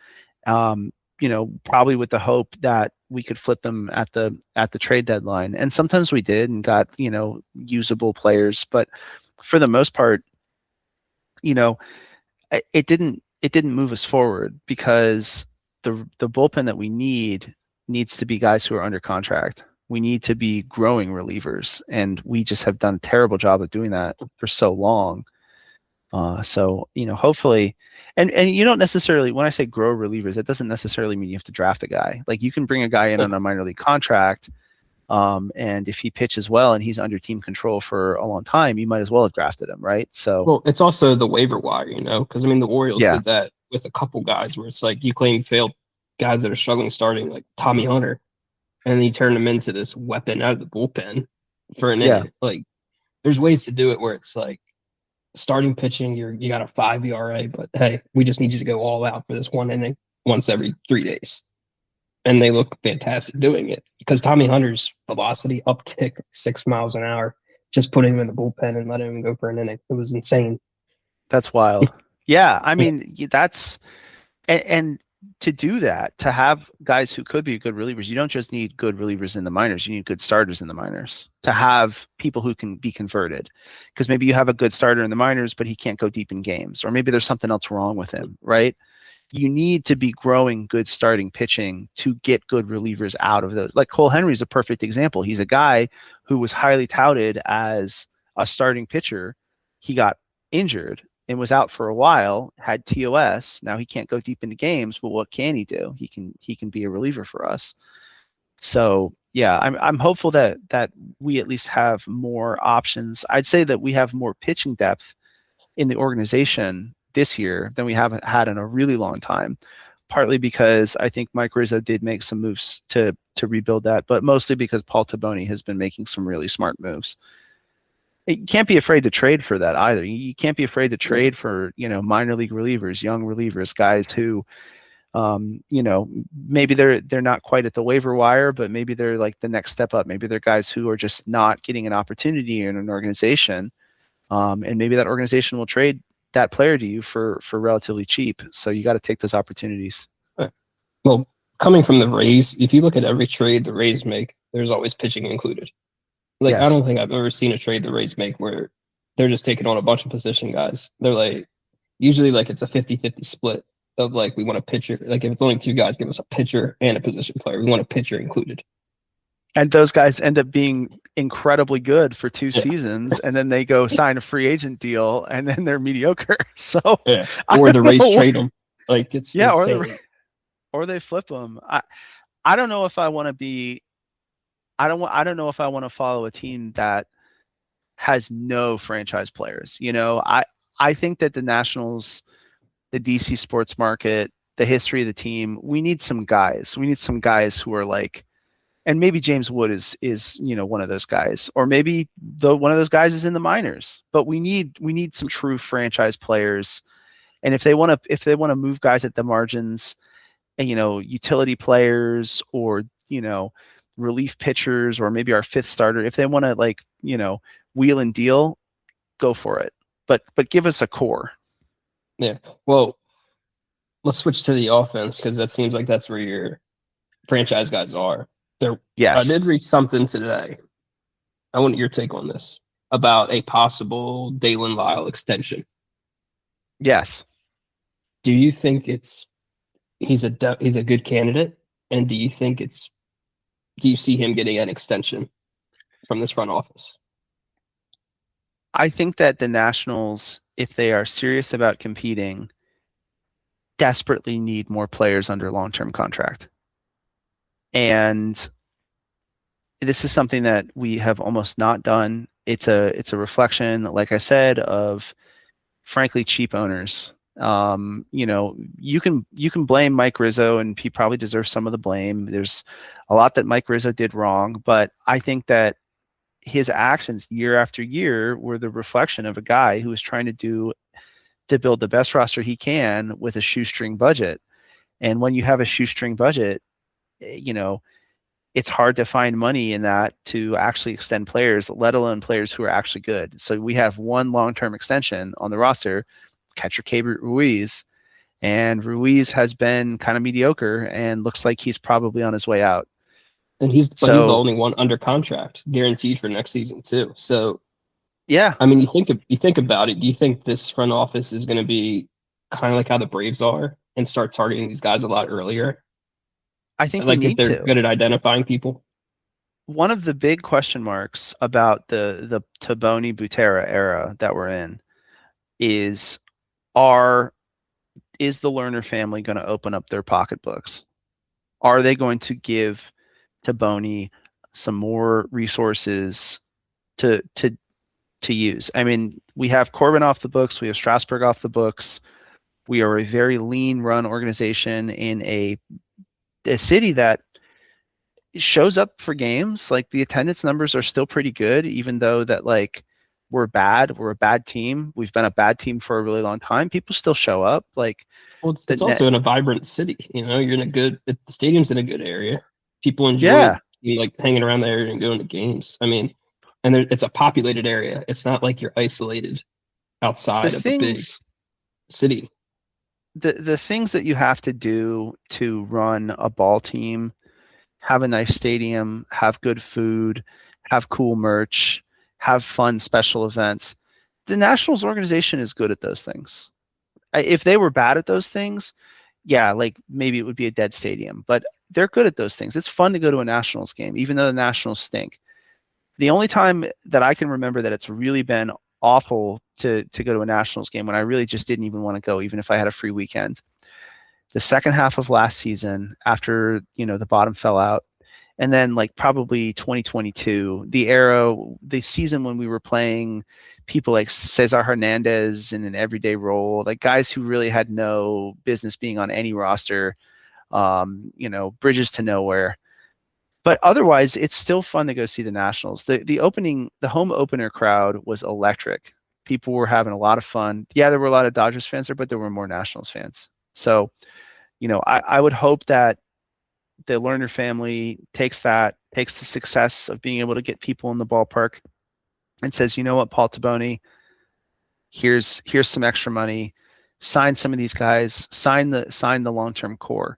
probably with the hope that we could flip them at the trade deadline. And sometimes we did and got, usable players, but for the most part, it didn't move us forward, because the bullpen that we needs to be guys who are under contract. We need to be growing relievers, and we just have done a terrible job of doing that for so long. So hopefully, and you don't necessarily, when I say grow relievers, it doesn't necessarily mean you have to draft a guy. Like, you can bring a guy in on a minor league contract, and if he pitches well and he's under team control for a long time, you might as well have drafted him, right? So, well, it's also the waiver wire, because I mean the Orioles did that with a couple guys where it's like you claim failed guys that are struggling starting, like Tommy Hunter, and then you turn them into this weapon out of the bullpen for an inning. Like, there's ways to do it where it's like, starting pitching, you got a 5 ERA, but hey, we just need you to go all out for this one inning once every 3 days. And they look fantastic doing it, because Tommy Hunter's velocity uptick 6 miles an hour. Just putting him in the bullpen and letting him go for an inning. It was insane. That's wild. Yeah. I mean, that's, and to do that, to have guys who could be good relievers, you don't just need good relievers in the minors, you need good starters in the minors to have people who can be converted. Because maybe you have a good starter in the minors, but he can't go deep in games, or maybe there's something else wrong with him, right? You need to be growing good starting pitching to get good relievers out of those. Like Cole Henry is a perfect example. He's a guy who was highly touted as a starting pitcher. He got injured and was out for a while, had TOS. Now he can't go deep into games, but what can he do? He can be a reliever for us. So yeah, I'm hopeful that we at least have more options. I'd say that we have more pitching depth in the organization this year than we have had in a really long time. Partly because I think Mike Rizzo did make some moves to rebuild that, but mostly because Paul Taboni has been making some really smart moves. You can't be afraid to trade for that either. You can't be afraid to trade for, minor league relievers, young relievers, guys who, maybe they're not quite at the waiver wire, but maybe they're like the next step up. Maybe they're guys who are just not getting an opportunity in an organization, and maybe that organization will trade that player to you for relatively cheap. So you got to take those opportunities. Well, coming from the Rays, if you look at every trade the Rays make, there's always pitching included. Like, Yes. I don't think I've ever seen a trade the Rays make where they're just taking on a bunch of position guys. They're like, usually like it's a 50-50 split of like, we want a pitcher. Like if it's only two guys, give us a pitcher and a position player. We want a pitcher included. And those guys end up being incredibly good for 2 Yeah. seasons, and then they go sign a free agent deal, and then they're mediocre. So Yeah. I Or the don't Rays know. trade them. Like it's Yeah, insane. or they flip them. I don't know if I want to be. I don't know if I want to follow a team that has no franchise players. I think that the Nationals, the DC sports market, the history of the team, we need some guys. We need some guys who are like, and maybe James Wood is one of those guys, or maybe one of those guys is in the minors. But we need some true franchise players. And if they want to move guys at the margins, and utility players, or relief pitchers, or maybe our fifth starter, if they want to wheel and deal, go for it. But give us a core. Yeah. Well, let's switch to the offense because that seems like that's where your franchise guys are. Yes. I did read something today. I want your take on this about a possible Dalen Lyle extension. Yes. Do you think he's a good candidate, and do you see him getting an extension from this front office? I think that the Nationals, if they are serious about competing, desperately need more players under long-term contract. And this is something that we have almost not done. It's a reflection, like I said, of frankly cheap owners. You can blame Mike Rizzo, and he probably deserves some of the blame. There's a lot that Mike Rizzo did wrong, but I think that his actions year after year were the reflection of a guy who was trying to build the best roster he can with a shoestring budget. And when you have a shoestring budget, it's hard to find money in that to actually extend players, let alone players who are actually good. So we have one long-term extension on the roster, catcher Keibert Ruiz, and Ruiz has been kind of mediocre and looks like he's probably on his way out. And he's the only one under contract, guaranteed for next season too. So, yeah, I mean, you think about it. Do you think this front office is going to be kind of like how the Braves are and start targeting these guys a lot earlier? I think like we need if they're to. good at identifying people. One of the big question marks about the Taboni Butera era that we're in is the Lerner family going to open up their pocketbooks? Are they going to give Taboni some more resources to use? I mean, we have Corbin off the books, we have Strasburg off the books. We are a very lean run organization in a city that shows up for games. Like the attendance numbers are still pretty good, even though that we're bad. We're a bad team. We've been a bad team for a really long time. People still show up. Well, it's also in a vibrant city. You're in the stadium's in a good area. People enjoy hanging around the area and going to games. I mean, and it's a populated area. It's not like you're isolated outside of a big city. The things that you have to do to run a ball team, have a nice stadium, have good food, have cool merch, have fun special events. The Nationals organization is good at those things. If they were bad at those things, yeah, maybe it would be a dead stadium, but they're good at those things. It's fun to go to a Nationals game, even though the Nationals stink. The only time that I can remember that it's really been awful to go to a Nationals game, when I really just didn't even want to go, even if I had a free weekend, the second half of last season, after the bottom fell out, And then like probably 2022, the season when we were playing people like Cesar Hernandez in an everyday role, like guys who really had no business being on any roster, bridges to nowhere. But otherwise, it's still fun to go see the Nationals. The home opener crowd was electric. People were having a lot of fun. Yeah, there were a lot of Dodgers fans there, but there were more Nationals fans. So, I would hope that the Lerner family takes the success of being able to get people in the ballpark and says, you know what, Paul Taboni, here's some extra money, sign some of these guys, sign the long-term core.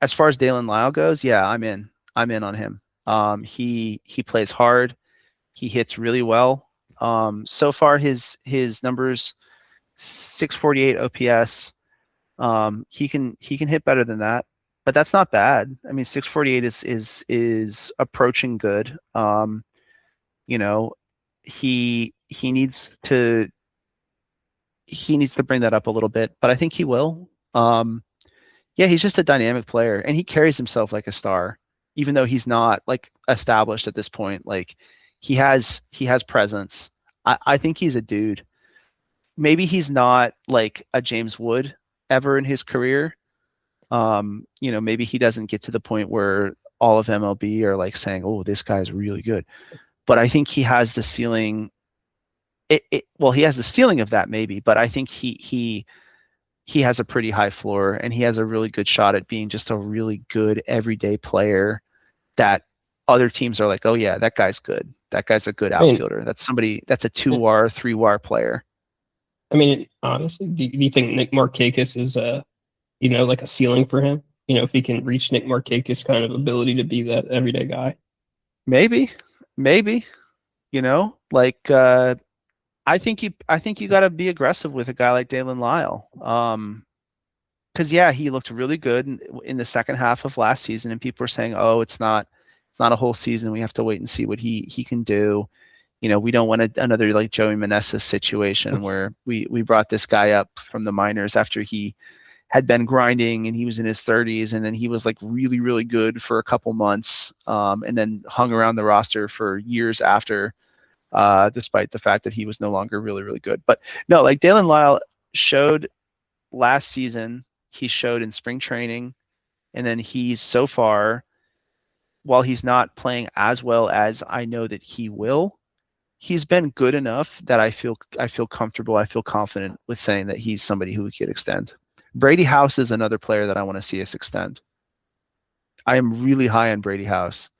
As far as Dalen Lyle goes, yeah, I'm in on him. He plays hard. He hits really well. So far his numbers, 648 OPS. He can hit better than that, but that's not bad. I mean, 648 is approaching good. He needs to bring that up a little bit, but I think he will. Yeah, he's just a dynamic player, and he carries himself like a star, even though he's not like established at this point. Like he has presence. I think he's a dude. Maybe he's not like a James Wood ever in his career. Maybe he doesn't get to the point where all of MLB are like saying, "Oh, this guy's really good." But I think he has the ceiling. He has the ceiling of that maybe, but I think he has a pretty high floor, and he has a really good shot at being just a really good everyday player that other teams are like, oh yeah, that guy's good. That guy's a good outfielder. That's a 2-WAR, 3-WAR player. I mean, honestly, do you think Nick Markakis is like a ceiling for him? If he can reach Nick Markakis' kind of ability to be that everyday guy. Maybe. I think you got to be aggressive with a guy like Dalen Lyle. Because yeah, he looked really good in the second half of last season, and people were saying, "Oh, it's not a whole season. We have to wait and see what he can do." We don't want another like Joey Meneses situation where we brought this guy up from the minors after he had been grinding and he was in his 30s, and then he was like really, really good for a couple months, and then hung around the roster for years after. Despite the fact that he was no longer really, really good. But no, like Dalen Lyle showed last season, he showed in spring training, and then he's so far, while he's not playing as well as I know that he will, he's been good enough that I feel comfortable, I feel confident with saying that he's somebody who we could extend. Brady House is another player that I want to see us extend. I am really high on Brady House.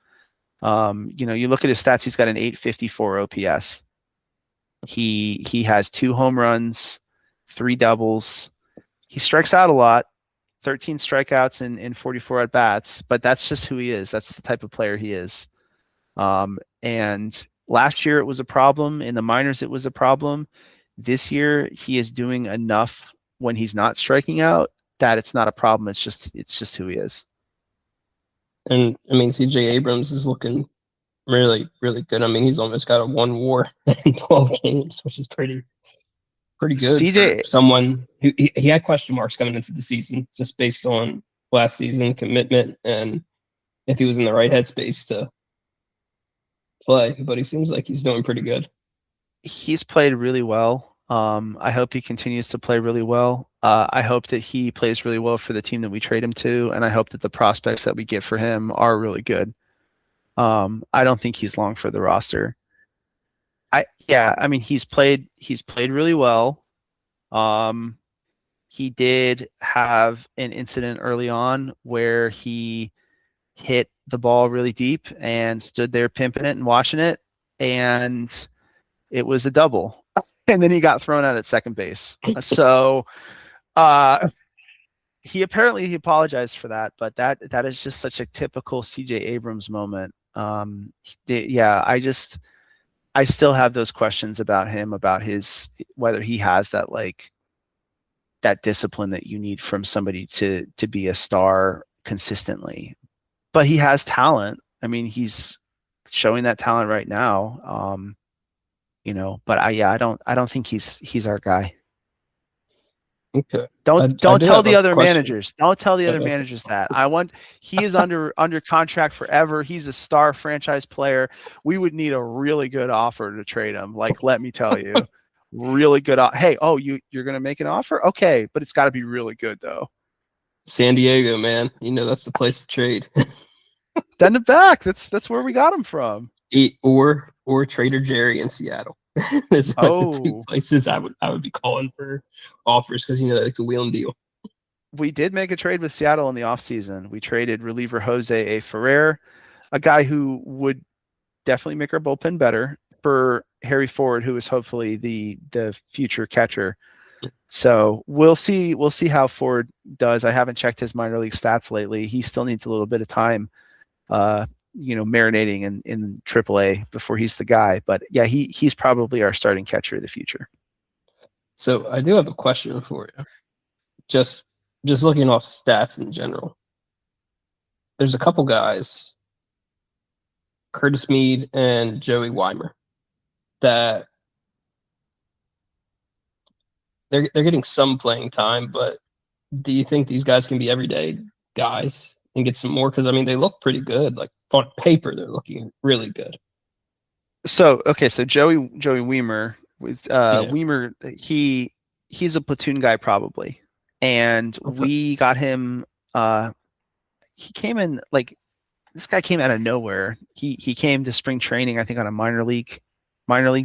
You look at his stats, he's got an 854 OPS. He has 2 home runs, 3 doubles. He strikes out a lot, 13 strikeouts in 44 at bats, but that's just who he is. That's the type of player he is. And last year it was a problem. In the minors, it was a problem. This year he is doing enough when he's not striking out that it's not a problem. It's just who he is. And I mean, CJ Abrams is looking really, really good. I mean, he's almost got a 1 WAR in 12 games, which is pretty good for someone who he had question marks coming into the season, just based on last season commitment and if he was in the right headspace to play. But he seems like he's doing pretty good. He's played really well. I hope he continues to play really well. I hope that he plays really well for the team that we trade him to, and I hope that the prospects that we get for him are really good. I don't think he's long for the roster. I mean, he's played really well. He did have an incident early on where he hit the ball really deep and stood there pimping it and watching it, and it was a double. And then he got thrown out at second base. So he apologized for that, but that is just such a typical CJ Abrams moment. I still have those questions about him, about whether he has that that discipline that you need from somebody to be a star consistently. But he has talent. I mean, he's showing that talent right now. But I don't think he's our guy. Okay. I Don't do tell have the a other question. managers. Don't tell the other Okay. managers that. He is under contract forever. He's a star franchise player. We would need a really good offer to trade him. Like, let me tell you, really good. Hey, you're gonna make an offer? Okay, but it's got to be really good though. San Diego, man. That's the place to trade. Send him back. That's where we got him from. or Trader Jerry in Seattle. Those are the two Oh, places I would be calling for offers because they like to wheel and deal. we did make a trade with Seattle in the offseason. We traded reliever Jose A. Ferrer, a guy who would definitely make our bullpen better, for Harry Ford, who is hopefully the future catcher. So we'll see how Ford does. I haven't checked his minor league stats lately. He still needs a little bit of time, marinating in AAA before he's the guy. But yeah, he's probably our starting catcher of the future. So I do have a question for you. Just looking off stats in general. There's a couple guys, Curtis Mead and Joey Weimer, that they're getting some playing time, but do you think these guys can be everyday guys and get some more? Because they look pretty good. Like on paper, they're looking really good. So Joey Weimer with Yeah. Weimer, he's a platoon guy probably, and Okay. we got him. He came in like this guy came out of nowhere. He came to spring training, I think, on a minor league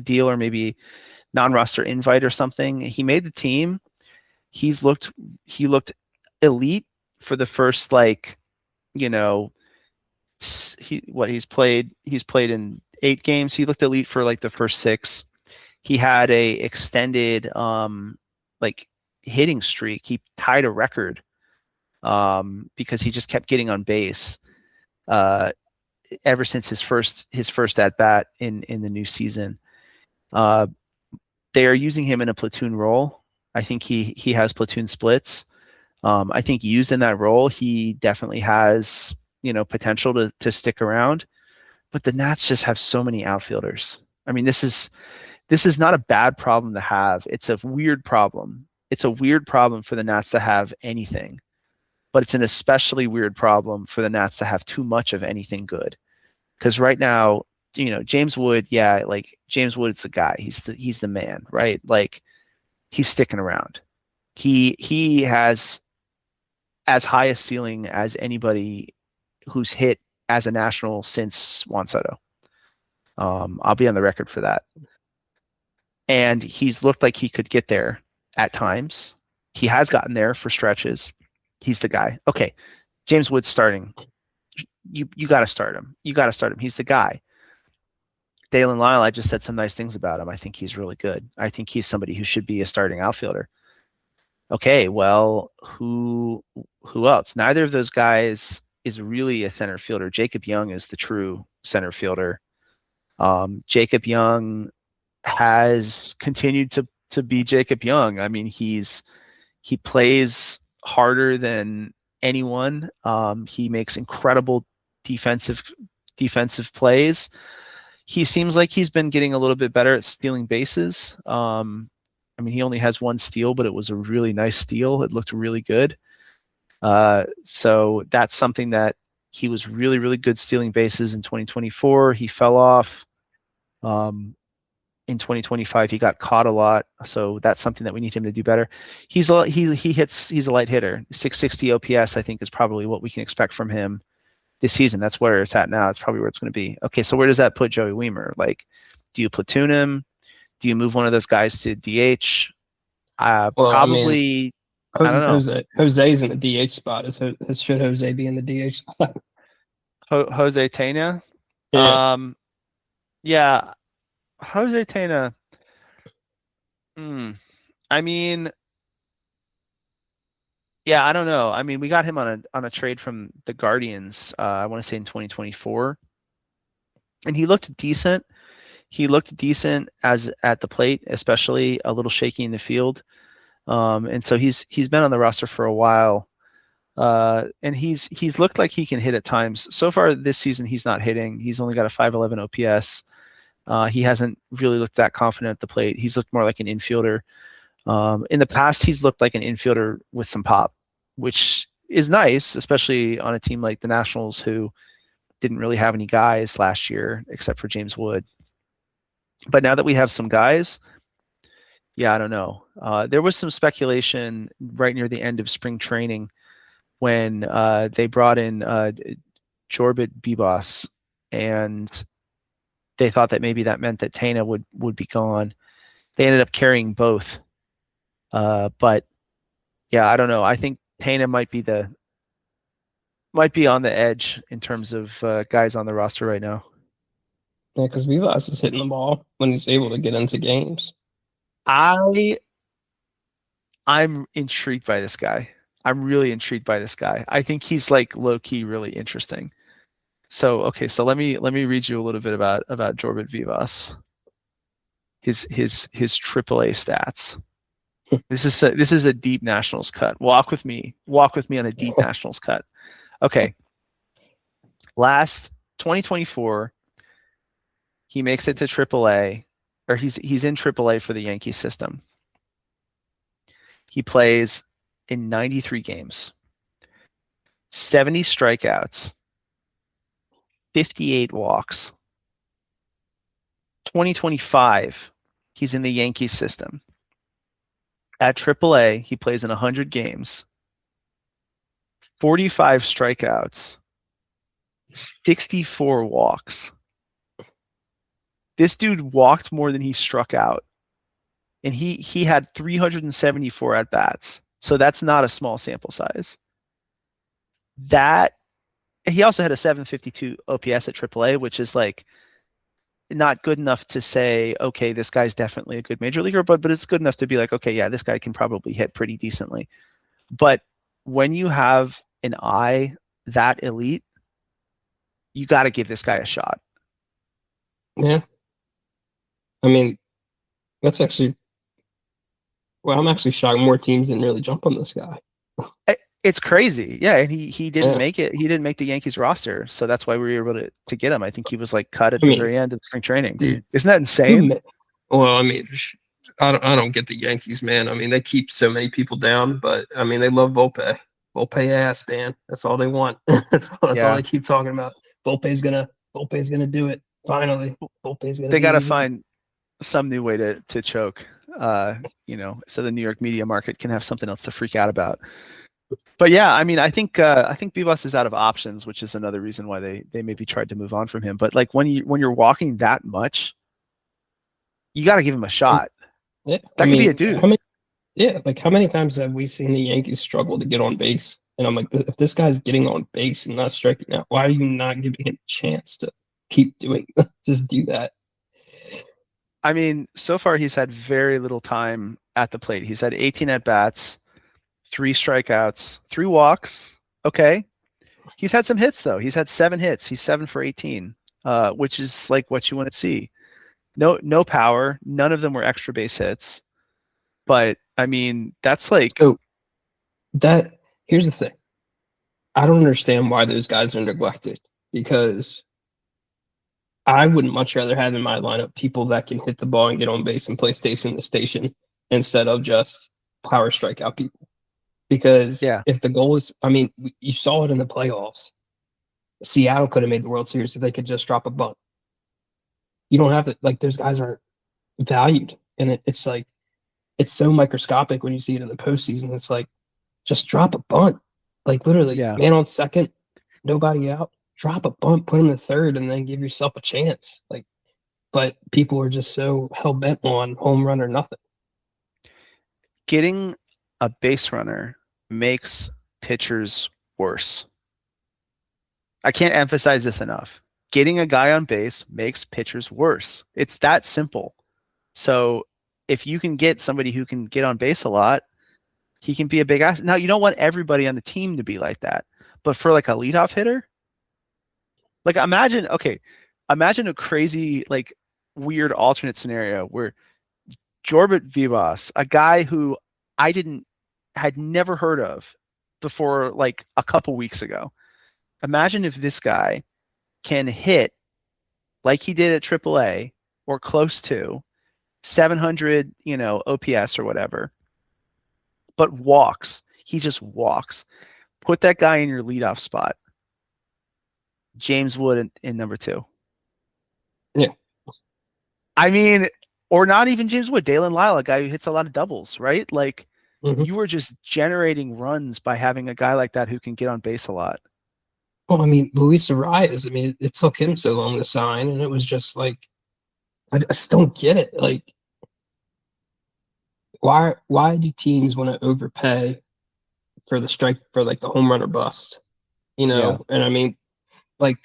deal or maybe non-roster invite or something. He made the team. He looked elite for the first he's played in 8 games. He looked elite for like the first 6. He had a extended hitting streak. He tied a record because he just kept getting on base ever since his first at bat in the new season. They are using him in a platoon role. I think he has platoon splits. I think used in that role, he definitely has potential to stick around. But the Nats just have so many outfielders. This is not a bad problem to have. It's a weird problem. It's a weird problem for the Nats to have anything, but it's an especially weird problem for the Nats to have too much of anything good. Because right now, James Wood, James Wood's the guy. He's the man, right? Like, he's sticking around. He has as high a ceiling as anybody who's hit as a national since Juan Soto. I'll be on the record for that. And he's looked like he could get there at times. He has gotten there for stretches. He's the guy. Okay, James Wood's starting. You got to start him. He's the guy. Dalen Lyle, I just said some nice things about him. I think he's really good. I think he's somebody who should be a starting outfielder. Okay, well, who else? Neither of those guys is really a center fielder. Jacob Young is the true center fielder. Jacob Young has continued to be Jacob Young. He plays harder than anyone. He makes incredible defensive plays. He seems like he's been getting a little bit better at stealing bases. He only has 1 steal, but it was a really nice steal. It looked really good. So that's something that he was really, really good stealing bases in 2024. He fell off. In 2025, he got caught a lot, so that's something that we need him to do better. He's a light hitter. 660 OPS, I think, is probably what we can expect from him this season. That's where it's at now. It's probably where it's going to be. Okay, so where does that put Joey Weimer? Like, do you platoon him? Do you move one of those guys to DH? Probably. I don't know. Jose's in the DH spot. Should Jose be in the DH spot? Jose Tena? Yeah. Yeah. Jose Tena. Yeah, I don't know. We got him on a trade from the Guardians. I want to say in 2024, and he looked decent. He looked decent as at the plate, especially a little shaky in the field. And so he's been on the roster for a while, and he's looked like he can hit at times. So far this season, he's not hitting. He's only got a 511 OPS. He hasn't really looked that confident at the plate. He's looked more like an infielder. In the past, he's looked like an infielder with some pop, which is nice, especially on a team like the Nationals, who didn't really have any guys last year except for James Wood. But now that we have some guys, yeah, I don't know. There was some speculation right near the end of spring training when they brought in Jorbit Bibas, and they thought that maybe that meant that Tena would be gone. They ended up carrying both. But yeah, I don't know. I think Tena might be on the edge in terms of guys on the roster right now. Yeah, because Vivas is hitting the ball when he's able to get into games. I'm intrigued by this guy. I'm really intrigued by this guy. I think he's like low key really interesting. So okay, so let me read you a little bit about Jorbit Vivas. His AAA stats. This is a deep Nationals cut. Walk with me on a deep Nationals cut. Okay. Last 2024, he makes it to AAA, or he's in AAA for the Yankee system. He plays in 93 games, 70 strikeouts, 58 walks. 2025, he's in the Yankees system. At AAA, he plays in 100 games, 45 strikeouts, 64 walks. This dude walked more than he struck out. And he had 374 at-bats. So that's not a small sample size. He also had a 752 OPS at AAA, which is like not good enough to say, okay, this guy's definitely a good major leaguer, but it's good enough to be like, okay, yeah, this guy can probably hit pretty decently. But when you have an eye that elite, you got to give this guy a shot. Yeah. I mean, that's actually, well, I'm actually shocked more teams didn't really jump on this guy. It's crazy. Yeah, and he didn't make it. He didn't make the Yankees roster, so that's why we were able to get him. I think he was like cut at the very end of spring training. Dude, isn't that insane? Well, I mean, I don't get the Yankees, man. I mean, they keep so many people down, but I mean, they love Volpe. Volpe ass, man. That's all they want. That's all they keep talking about. Volpe's gonna do it. Finally, Volpe's gonna. They got to find some new way to choke, so the New York media market can have something else to freak out about. But yeah, I mean, I think Bibas is out of options, which is another reason why they maybe tried to move on from him. But like when you're walking that much, you got to give him a shot. Yeah, that could be a dude. How many times have we seen the Yankees struggle to get on base? And I'm like, if this guy's getting on base and not striking out, why are you not giving him a chance to keep doing? Just do that. I mean, so far he's had very little time at the plate. He's had 18 at bats, 3 strikeouts, 3 walks. Okay. He's had some hits though. He's had 7 hits. He's 7 for 18, which is like what you want to see. No power. None of them were extra base hits. But I mean, that's like. So here's the thing. I don't understand why those guys are neglected, because I would much rather have in my lineup people that can hit the ball and get on base and play station to station instead of just power strikeout people. Because if the goal is, I mean, you saw it in the playoffs. Seattle could have made the World Series if they could just drop a bunt. You don't have to, like, those guys aren't valued. And it's like, it's so microscopic when you see it in the postseason. It's like, just drop a bunt. Like, literally, man on second, nobody out. Drop a bunt, put him to third, and then give yourself a chance. Like, but people are just so hell-bent on home run or nothing. Getting a base runner makes pitchers worse. I can't emphasize this enough. Getting a guy on base makes pitchers worse. It's that simple. So if you can get somebody who can get on base a lot, he can be a big asset. Now, you don't want everybody on the team to be like that. But for like a leadoff hitter, like imagine a crazy, like weird alternate scenario where Jorbit Vivas, a guy who I had never heard of before like a couple weeks ago. Imagine if this guy can hit like he did at AAA or close to, 700, OPS or whatever, but walks. He just walks. Put that guy in your leadoff spot. James Wood in number 2. Yeah. I mean, or not even James Wood, Dalen Lyle, a guy who hits a lot of doubles, right? Like, you were just generating runs by having a guy like that who can get on base a lot. Well, I mean, Luis Arias, I mean, it took him so long to sign, and it was just like, I just don't get it. Like, why do teams want to overpay for like the home run or bust? Yeah. And I mean, like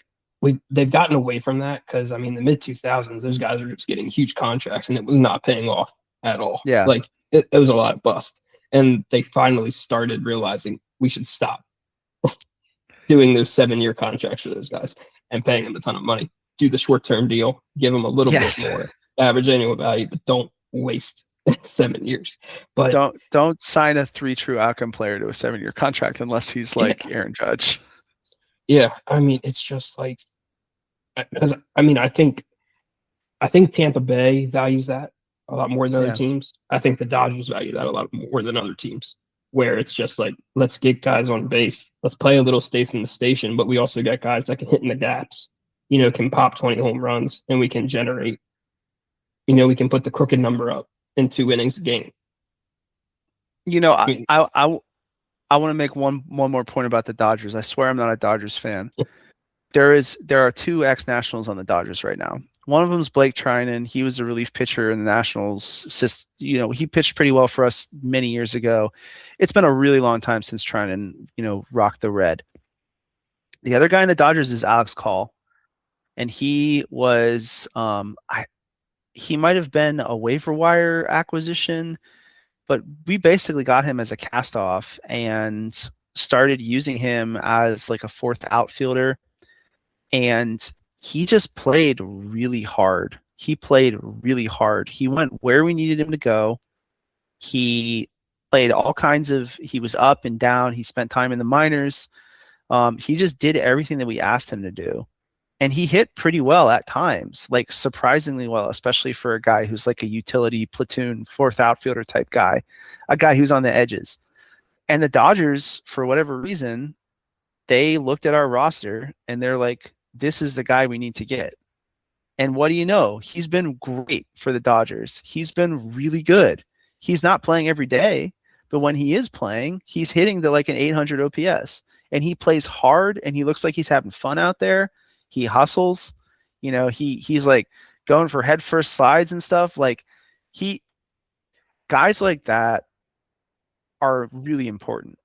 they've gotten away from that because I mean the mid 2000s, those guys are just getting huge contracts and it was not paying off at all. Yeah. Like it was a lot of bust. And they finally started realizing we should stop doing those 7-year contracts for those guys and paying them a ton of money. Do the short-term deal, give them a little bit more average annual value, but don't waste 7 years. But don't sign a 3 true outcome player to a 7-year contract unless he's like Aaron Judge. Yeah, I mean, it's just like, I mean, I think Tampa Bay values that a lot more than other teams. I think the Dodgers value that a lot more than other teams, where it's just like, let's get guys on base. Let's play a little stays in the station, but we also got guys that can hit in the gaps, can pop 20 home runs, and we can generate, we can put the crooked number up in 2 innings a game. I want to make one more point about the Dodgers. I swear I'm not a Dodgers fan. There are 2 ex-Nationals on the Dodgers right now. One of them is Blake Trinan. He was a relief pitcher in the Nationals. He pitched pretty well for us many years ago. It's been a really long time since Trinan, rocked the red. The other guy in the Dodgers is Alex Call, and he was he might have been a waiver wire acquisition, but we basically got him as a cast-off and started using him as like a 4th outfielder. And he just played really hard. He went where we needed him to go. He played he was up and down. He spent time in the minors. He just did everything that we asked him to do. And he hit pretty well at times, like surprisingly well, especially for a guy who's like a utility platoon 4th outfielder type guy, a guy who's on the edges. And the Dodgers, for whatever reason, they looked at our roster and they're like, this is the guy we need to get. And what do you know? He's been great for the Dodgers. He's been really good. He's not playing every day, but when he is playing, he's hitting to like an 800 OPS. And he plays hard and he looks like he's having fun out there. He hustles, he's like going for head first slides and stuff. Like guys like that are really important.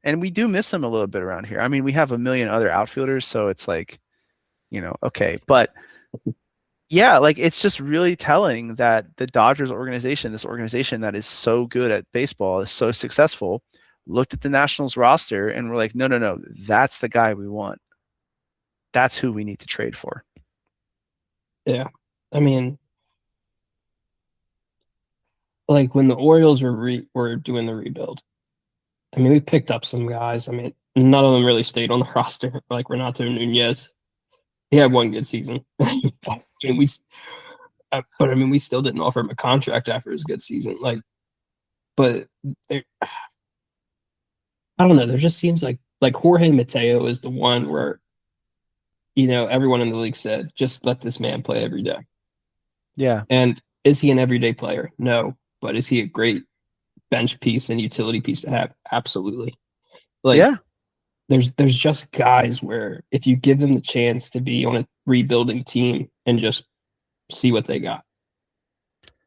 And we do miss them a little bit around here. I mean, we have a million other outfielders, so it's like, okay. But yeah, like it's just really telling that the Dodgers organization, this organization that is so good at baseball, is so successful, looked at the Nationals roster and we're like, no, that's the guy we want. That's who we need to trade for. Yeah. I mean, like when the Orioles were doing the rebuild, I mean, we picked up some guys. I mean, none of them really stayed on the roster. Like Renato Nunez, he had one good season. But I mean, we still didn't offer him a contract after his good season. But I don't know. There just seems like Jorge Mateo is the one where, everyone in the league said, just let this man play every day. Yeah. And is he an everyday player? No. But is he a great bench piece and utility piece to have? Absolutely. There's just guys where if you give them the chance to be on a rebuilding team and just see what they got.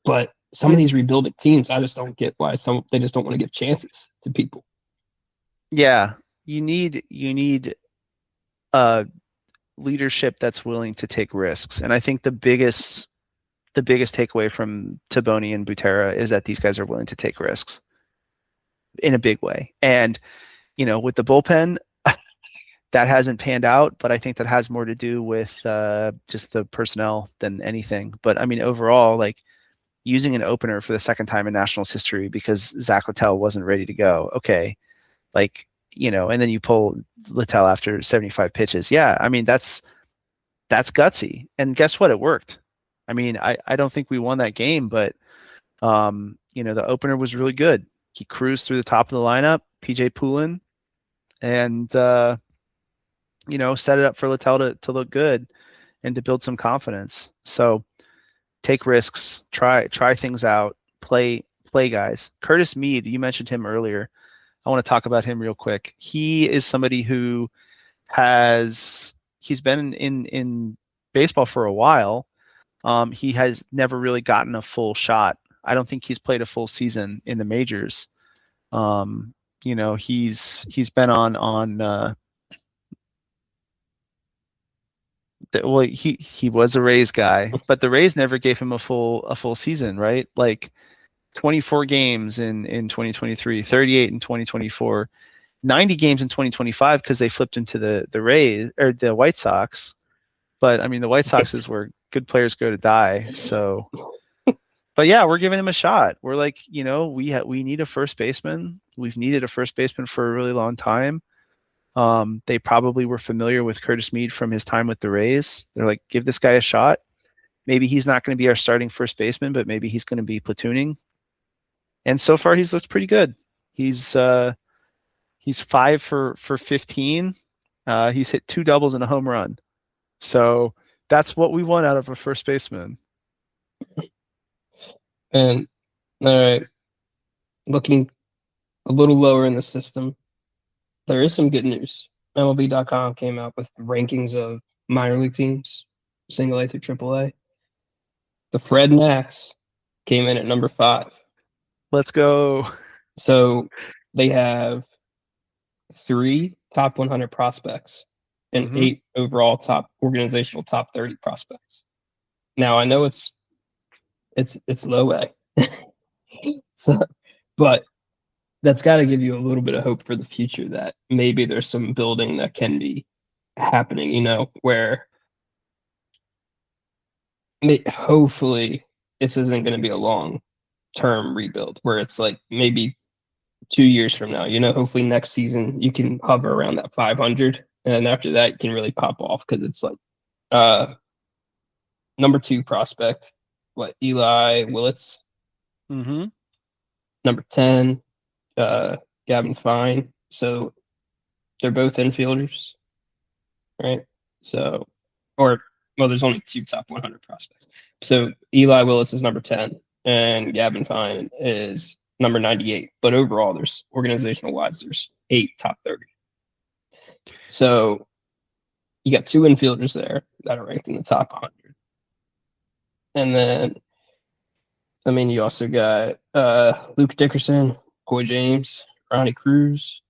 But some of these rebuilding teams, I just don't get why they just don't want to give chances to people. Yeah. You need leadership that's willing to take risks. And I think the biggest takeaway from Taboni and Butera is that these guys are willing to take risks in a big way. And, with the bullpen, that hasn't panned out, but I think that has more to do with just the personnel than anything. But I mean, overall, like using an opener for the second time in Nationals history because Zach Littell wasn't ready to go. Okay. And then you pull Littell after 75 pitches. Yeah. I mean, that's gutsy. And guess what? It worked. I mean, I don't think we won that game, but the opener was really good. He cruised through the top of the lineup, PJ Poulin, and set it up for Littell to look good and to build some confidence. So take risks, try things out, play guys. Curtis Mead, you mentioned him earlier. I want to talk about him real quick. He is somebody who he's been in baseball for a while. He has never really gotten a full shot. I don't think he's played a full season in the majors. He's been on he was a Rays guy, but the Rays never gave him a full season, right? Like 24 games in 2023, 38 in 2024, 90 games in 2025 because they flipped him to the Rays or the White Sox. But I mean, the White Sox is where good players go to die. So, but yeah, we're giving him a shot. We're like, we need a first baseman. We've needed a first baseman for a really long time. They probably were familiar with Curtis Mead from his time with the Rays. They're like, give this guy a shot. Maybe he's not going to be our starting first baseman, but maybe he's going to be platooning. And so far, he's looked pretty good. He's 5 for 15. He's hit 2 doubles and a home run. So that's what we want out of a first baseman. And all right, looking a little lower in the system, there is some good news. MLB.com came out with rankings of minor league teams, single A through triple A. The Fred Nats came in at number 5. Let's go. So they have 3 top 100 prospects and 8 overall top organizational top 30 prospects. Now I know it's low A, so but that's got to give you a little bit of hope for the future that maybe there's some building that can be happening. Where hopefully this isn't going to be a long-term rebuild where it's like maybe 2 years from now. Hopefully next season you can hover around that 500. And after that, you can really pop off because it's like number 2 prospect, Eli Willits. Mm-hmm. Number 10, Gavin Fine. So they're both infielders, right? So, there's only 2 top 100 prospects. So Eli Willits is number 10, and Gavin Fine is number 98. But overall, there's organizational-wise, there's 8 top 30. So you got 2 infielders there that are ranked in the top 100. And then, you also got Luke Dickerson, Coy James, Ronnie Cruz.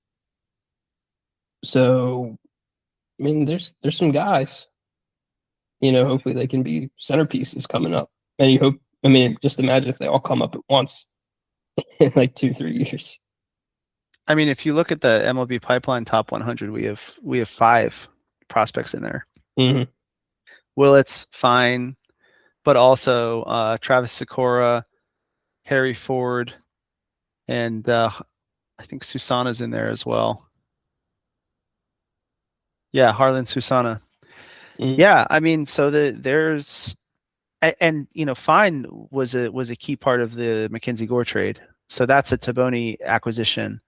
So, there's some guys. Hopefully they can be centerpieces coming up. And you hope, just imagine if they all come up at once in like 2-3 years. If you look at the MLB Pipeline top 100, we have 5 prospects in there. Mm-hmm. Willits, Fine, but also Travis Sikora, Harry Ford, and I think Susana's in there as well. Yeah, Harlan Susana. Mm-hmm. Yeah, so there's Fine was a key part of the Mackenzie Gore trade. So that's a Taboni acquisition.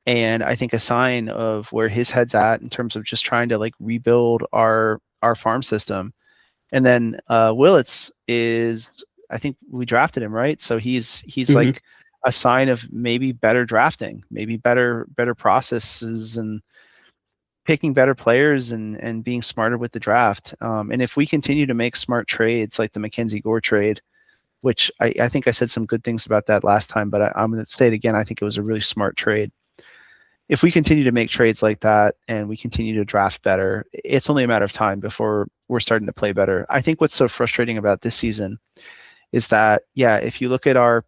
And I think a sign of where his head's at in terms of just trying to rebuild our farm system. And then Willits is, I think we drafted him, right? So he's like a sign of maybe better drafting, maybe better processes and picking better players and being smarter with the draft. And if we continue to make smart trades like the Mackenzie Gore trade, which I think I said some good things about that last time, but I'm going to say it again. I think it was a really smart trade. If we continue to make trades like that and we continue to draft better, it's only a matter of time before we're starting to play better. I think what's so frustrating about this season is that, if you look at our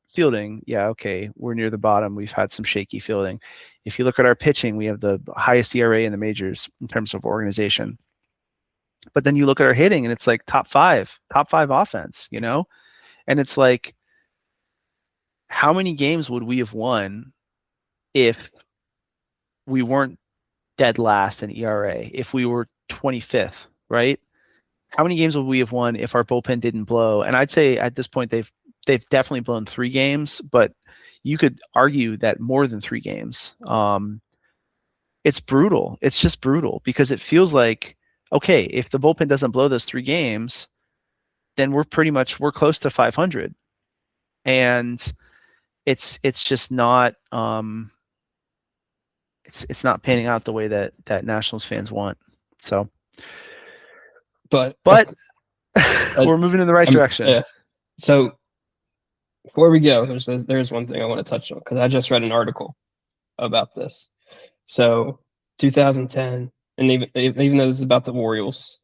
fielding, okay, we're near the bottom. We've had some shaky fielding. If you look at our pitching, we have the highest ERA in the majors in terms of organization. But then you look at our hitting and it's like top five offense, And it's like, how many games would we have won if we weren't dead last in ERA, if we were 25th, right? how many games would we have won if our bullpen didn't blow? And I'd say at this point they've definitely blown 3 games, but you could argue that more than 3 games. It's brutal. It's just brutal because it feels like, okay, if the bullpen doesn't blow those 3 games, then we're close to 500, and it's just not it's not panning out the way that Nationals fans want. So, but we're moving in the right direction. Yeah. So before we go, there's one thing I want to touch on because I just read an article about this. So 2010, and even though this is about the Orioles,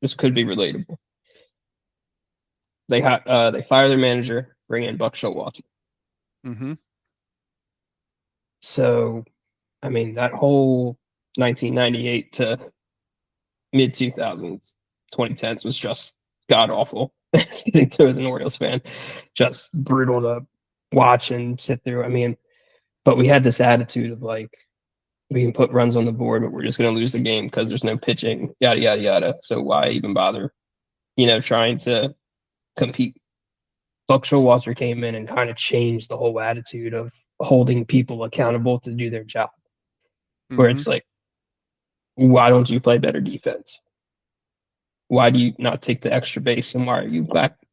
this could be relatable. They fire their manager, bring in Buck Showalter. Mm-hmm. So, I mean, that whole 1998 to mid 2000s, 2010s was just god awful. I think there was an Orioles fan, just brutal to watch and sit through. I mean, but we had this attitude of like, we can put runs on the board, but we're just going to lose the game because there's no pitching, yada, yada, yada. So why even bother, trying to compete? Buck Showalter came in and kind of changed the whole attitude of holding people accountable to do their job. Mm-hmm. Where it's like, why don't you play better defense? Why do you not take the extra base? And why are you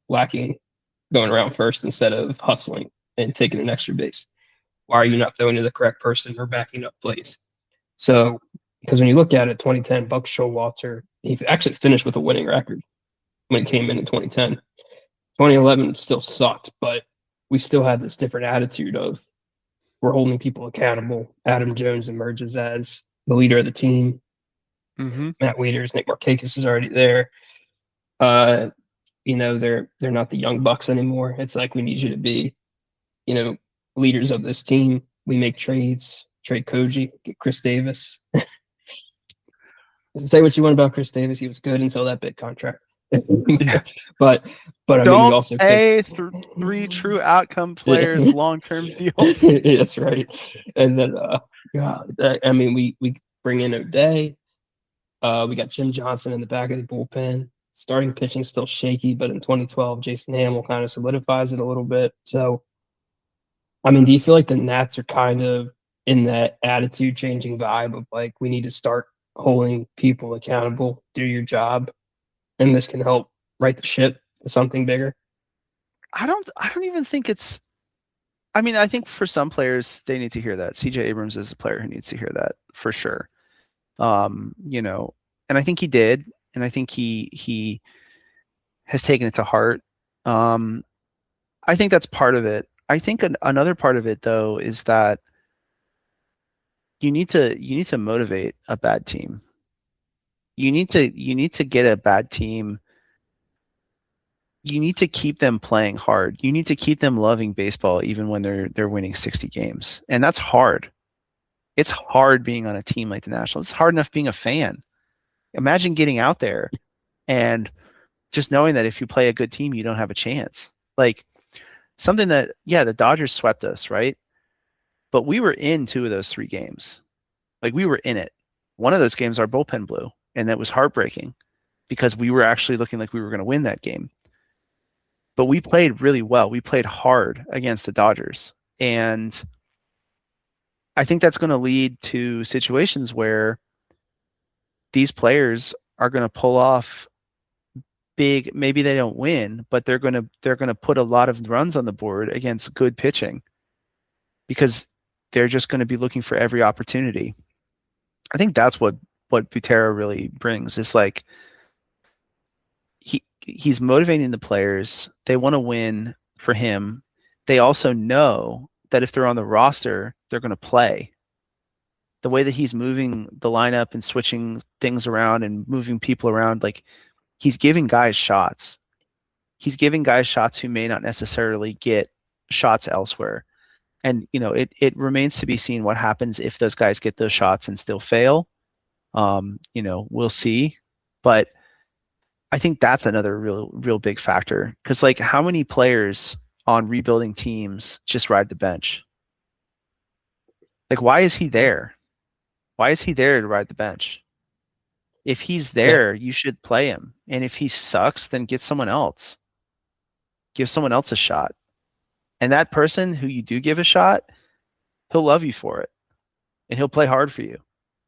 lacking going around first instead of hustling and taking an extra base? Why are you not throwing to the correct person or backing up plays? So, because when you look at it, 2010, Buck Showalter, he actually finished with a winning record when he came in 2010. 2011 still sucked, but we still had this different attitude of we're holding people accountable. Adam Jones emerges as the leader of the team. Mm-hmm. Matt Wieters, Nick Markakis is already there. They're not the young bucks anymore. It's like, we need you to be, leaders of this team. We make trades, trade Koji, get Chris Davis. Say what you want about Chris Davis. He was good until that big contract. but I mean, you also pay 3 true outcome players long-term deals. That's right. And then, I mean, we bring in O'Day. We got Jim Johnson in the back of the bullpen. Starting pitching still shaky, but in 2012, Jason Hamill kind of solidifies it a little bit. So, I mean, do you feel like the Nats are kind of in that attitude-changing vibe of like, we need to start holding people accountable, do your job, and this can help right the ship to something bigger? I don't even think it's. I mean, I think for some players they need to hear that. CJ Abrams is a player who needs to hear that for sure. And I think he did, and I think he has taken it to heart. I think that's part of it. I think another part of it though is that you need to motivate a bad team. You need to get a bad team. You need to keep them playing hard. You need to keep them loving baseball even when they're winning 60 games. And that's hard. It's hard being on a team like the Nationals. It's hard enough being a fan. Imagine getting out there and just knowing that if you play a good team, you don't have a chance. Like something that, yeah, the Dodgers swept us, right? But we were in 2 of those 3 games. Like we were in it. One of those games, our bullpen blew, and that was heartbreaking because we were actually looking like we were going to win that game. But we played really well. We played hard against the Dodgers. And I think that's going to lead to situations where these players are going to pull off big, maybe they don't win, but they're going to put a lot of runs on the board against good pitching because they're just going to be looking for every opportunity. I think that's what Butera really brings. Is like he's motivating the players. They want to win for him. They also know that if they're on the roster, they're going to play. The way that he's moving the lineup and switching things around and moving people around, like he's giving guys shots. He's giving guys shots who may not necessarily get shots elsewhere. And, it remains to be seen what happens if those guys get those shots and still fail. We'll see. But I think that's another real big factor. Because, like, how many players on rebuilding teams just ride the bench? Like, why is he there? Why is he there to ride the bench? If he's there, you should play him. And if he sucks, then get someone else. Give someone else a shot. And that person who you do give a shot, he'll love you for it. And he'll play hard for you.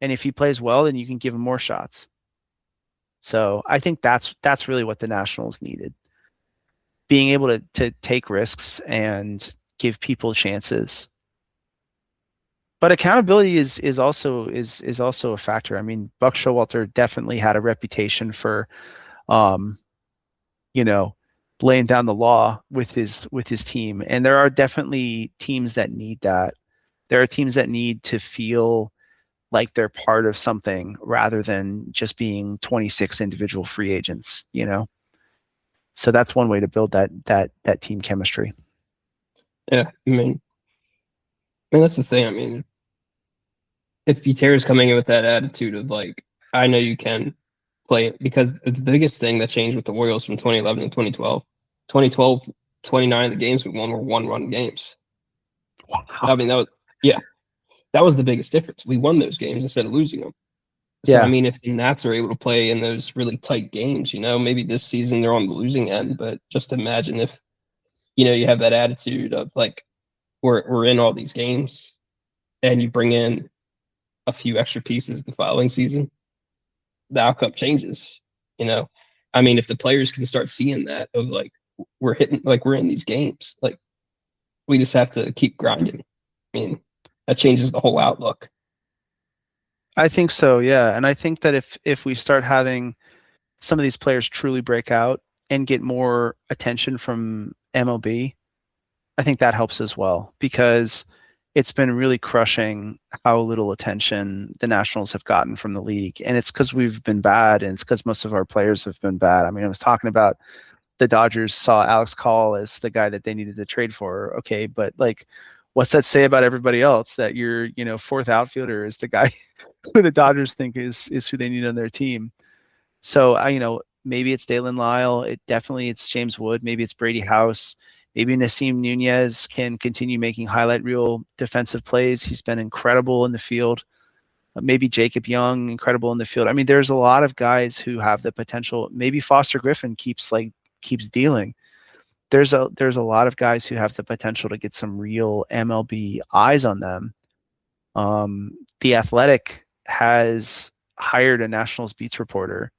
And if he plays well, then you can give him more shots. So I think that's really what the Nationals needed. Being able to take risks and give people chances. But accountability is also a factor. I mean, Buck Showalter definitely had a reputation for, laying down the law with his team, and there are definitely teams that need that. There are teams that need to feel like they're part of something rather than just being 26 individual free agents. So that's one way to build that team chemistry. Yeah, I mean that's the thing. I mean, if Buter is coming in with that attitude of like, I know you can play it, because the biggest thing that changed with the Royals from 2011 to 2012, 29 of the games we won were one-run games. Wow. I mean, that was the biggest difference. We won those games instead of losing them. So, Yeah. I mean, if the Nats are able to play in those really tight games, maybe this season they're on the losing end, but just imagine if, you have that attitude of like, we're in all these games and you bring in a few extra pieces the following season, the outcome changes. I mean, if the players can start seeing that of like, we're in these games, like we just have to keep grinding. I mean, that changes the whole outlook. I think so, yeah. And I think that if we start having some of these players truly break out and get more attention from MLB, I think that helps as well, because it's been really crushing how little attention the Nationals have gotten from the league. And it's because we've been bad, and it's because most of our players have been bad. I mean, I was talking about the Dodgers saw Alex Call as the guy that they needed to trade for. Okay, but like, what's that say about everybody else, that your fourth outfielder is the guy who the Dodgers think is who they need on their team? So maybe it's Dalen Lyle. It's James Wood. Maybe it's Brady House. Maybe Nasim Nunez can continue making highlight reel defensive plays. He's been incredible in the field. Maybe Jacob Young, incredible in the field. I mean, there's a lot of guys who have the potential. Maybe Foster Griffin keeps dealing. There's a lot of guys who have the potential to get some real MLB eyes on them. The Athletic has hired a Nationals beat reporter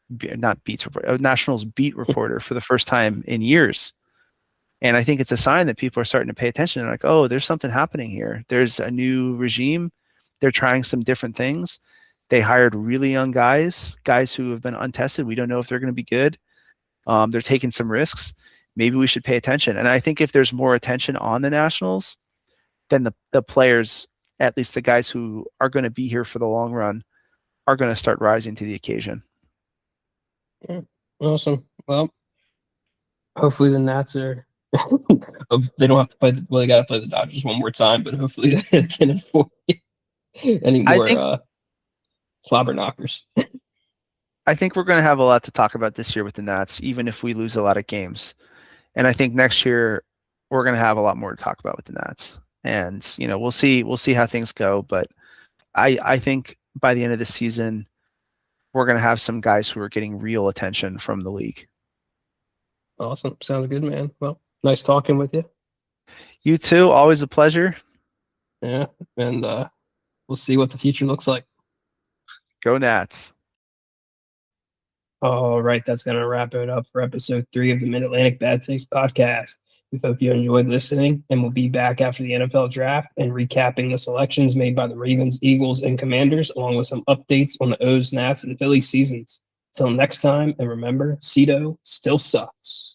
for the first time in years. And I think it's a sign that people are starting to pay attention. They're like, oh, there's something happening here. There's a new regime. They're trying some different things. They hired really young guys who have been untested. We don't know if they're going to be good. They're taking some risks. Maybe we should pay attention. And I think if there's more attention on the Nationals, then the players, at least the guys who are going to be here for the long run, are going to start rising to the occasion. Yeah. Awesome. Well, hopefully the Nats are they don't have to play. They got to play the Dodgers one more time, but hopefully they can avoid any more slobber knockers. I think we're going to have a lot to talk about this year with the Nats, even if we lose a lot of games. And I think next year we're going to have a lot more to talk about with the Nats. And we'll see how things go. But I think by the end of the season, we're going to have some guys who are getting real attention from the league. Awesome. Sounds good, man. Well, nice talking with you. You too. Always a pleasure. Yeah. And we'll see what the future looks like. Go Nats. All right. That's going to wrap it up for episode 3 of the Mid-Atlantic Bad Takes podcast. We hope you enjoyed listening, and we'll be back after the NFL draft and recapping the selections made by the Ravens, Eagles, and Commanders, along with some updates on the O's, Nats, and Phillies seasons. Till next time, and remember, Cito still sucks.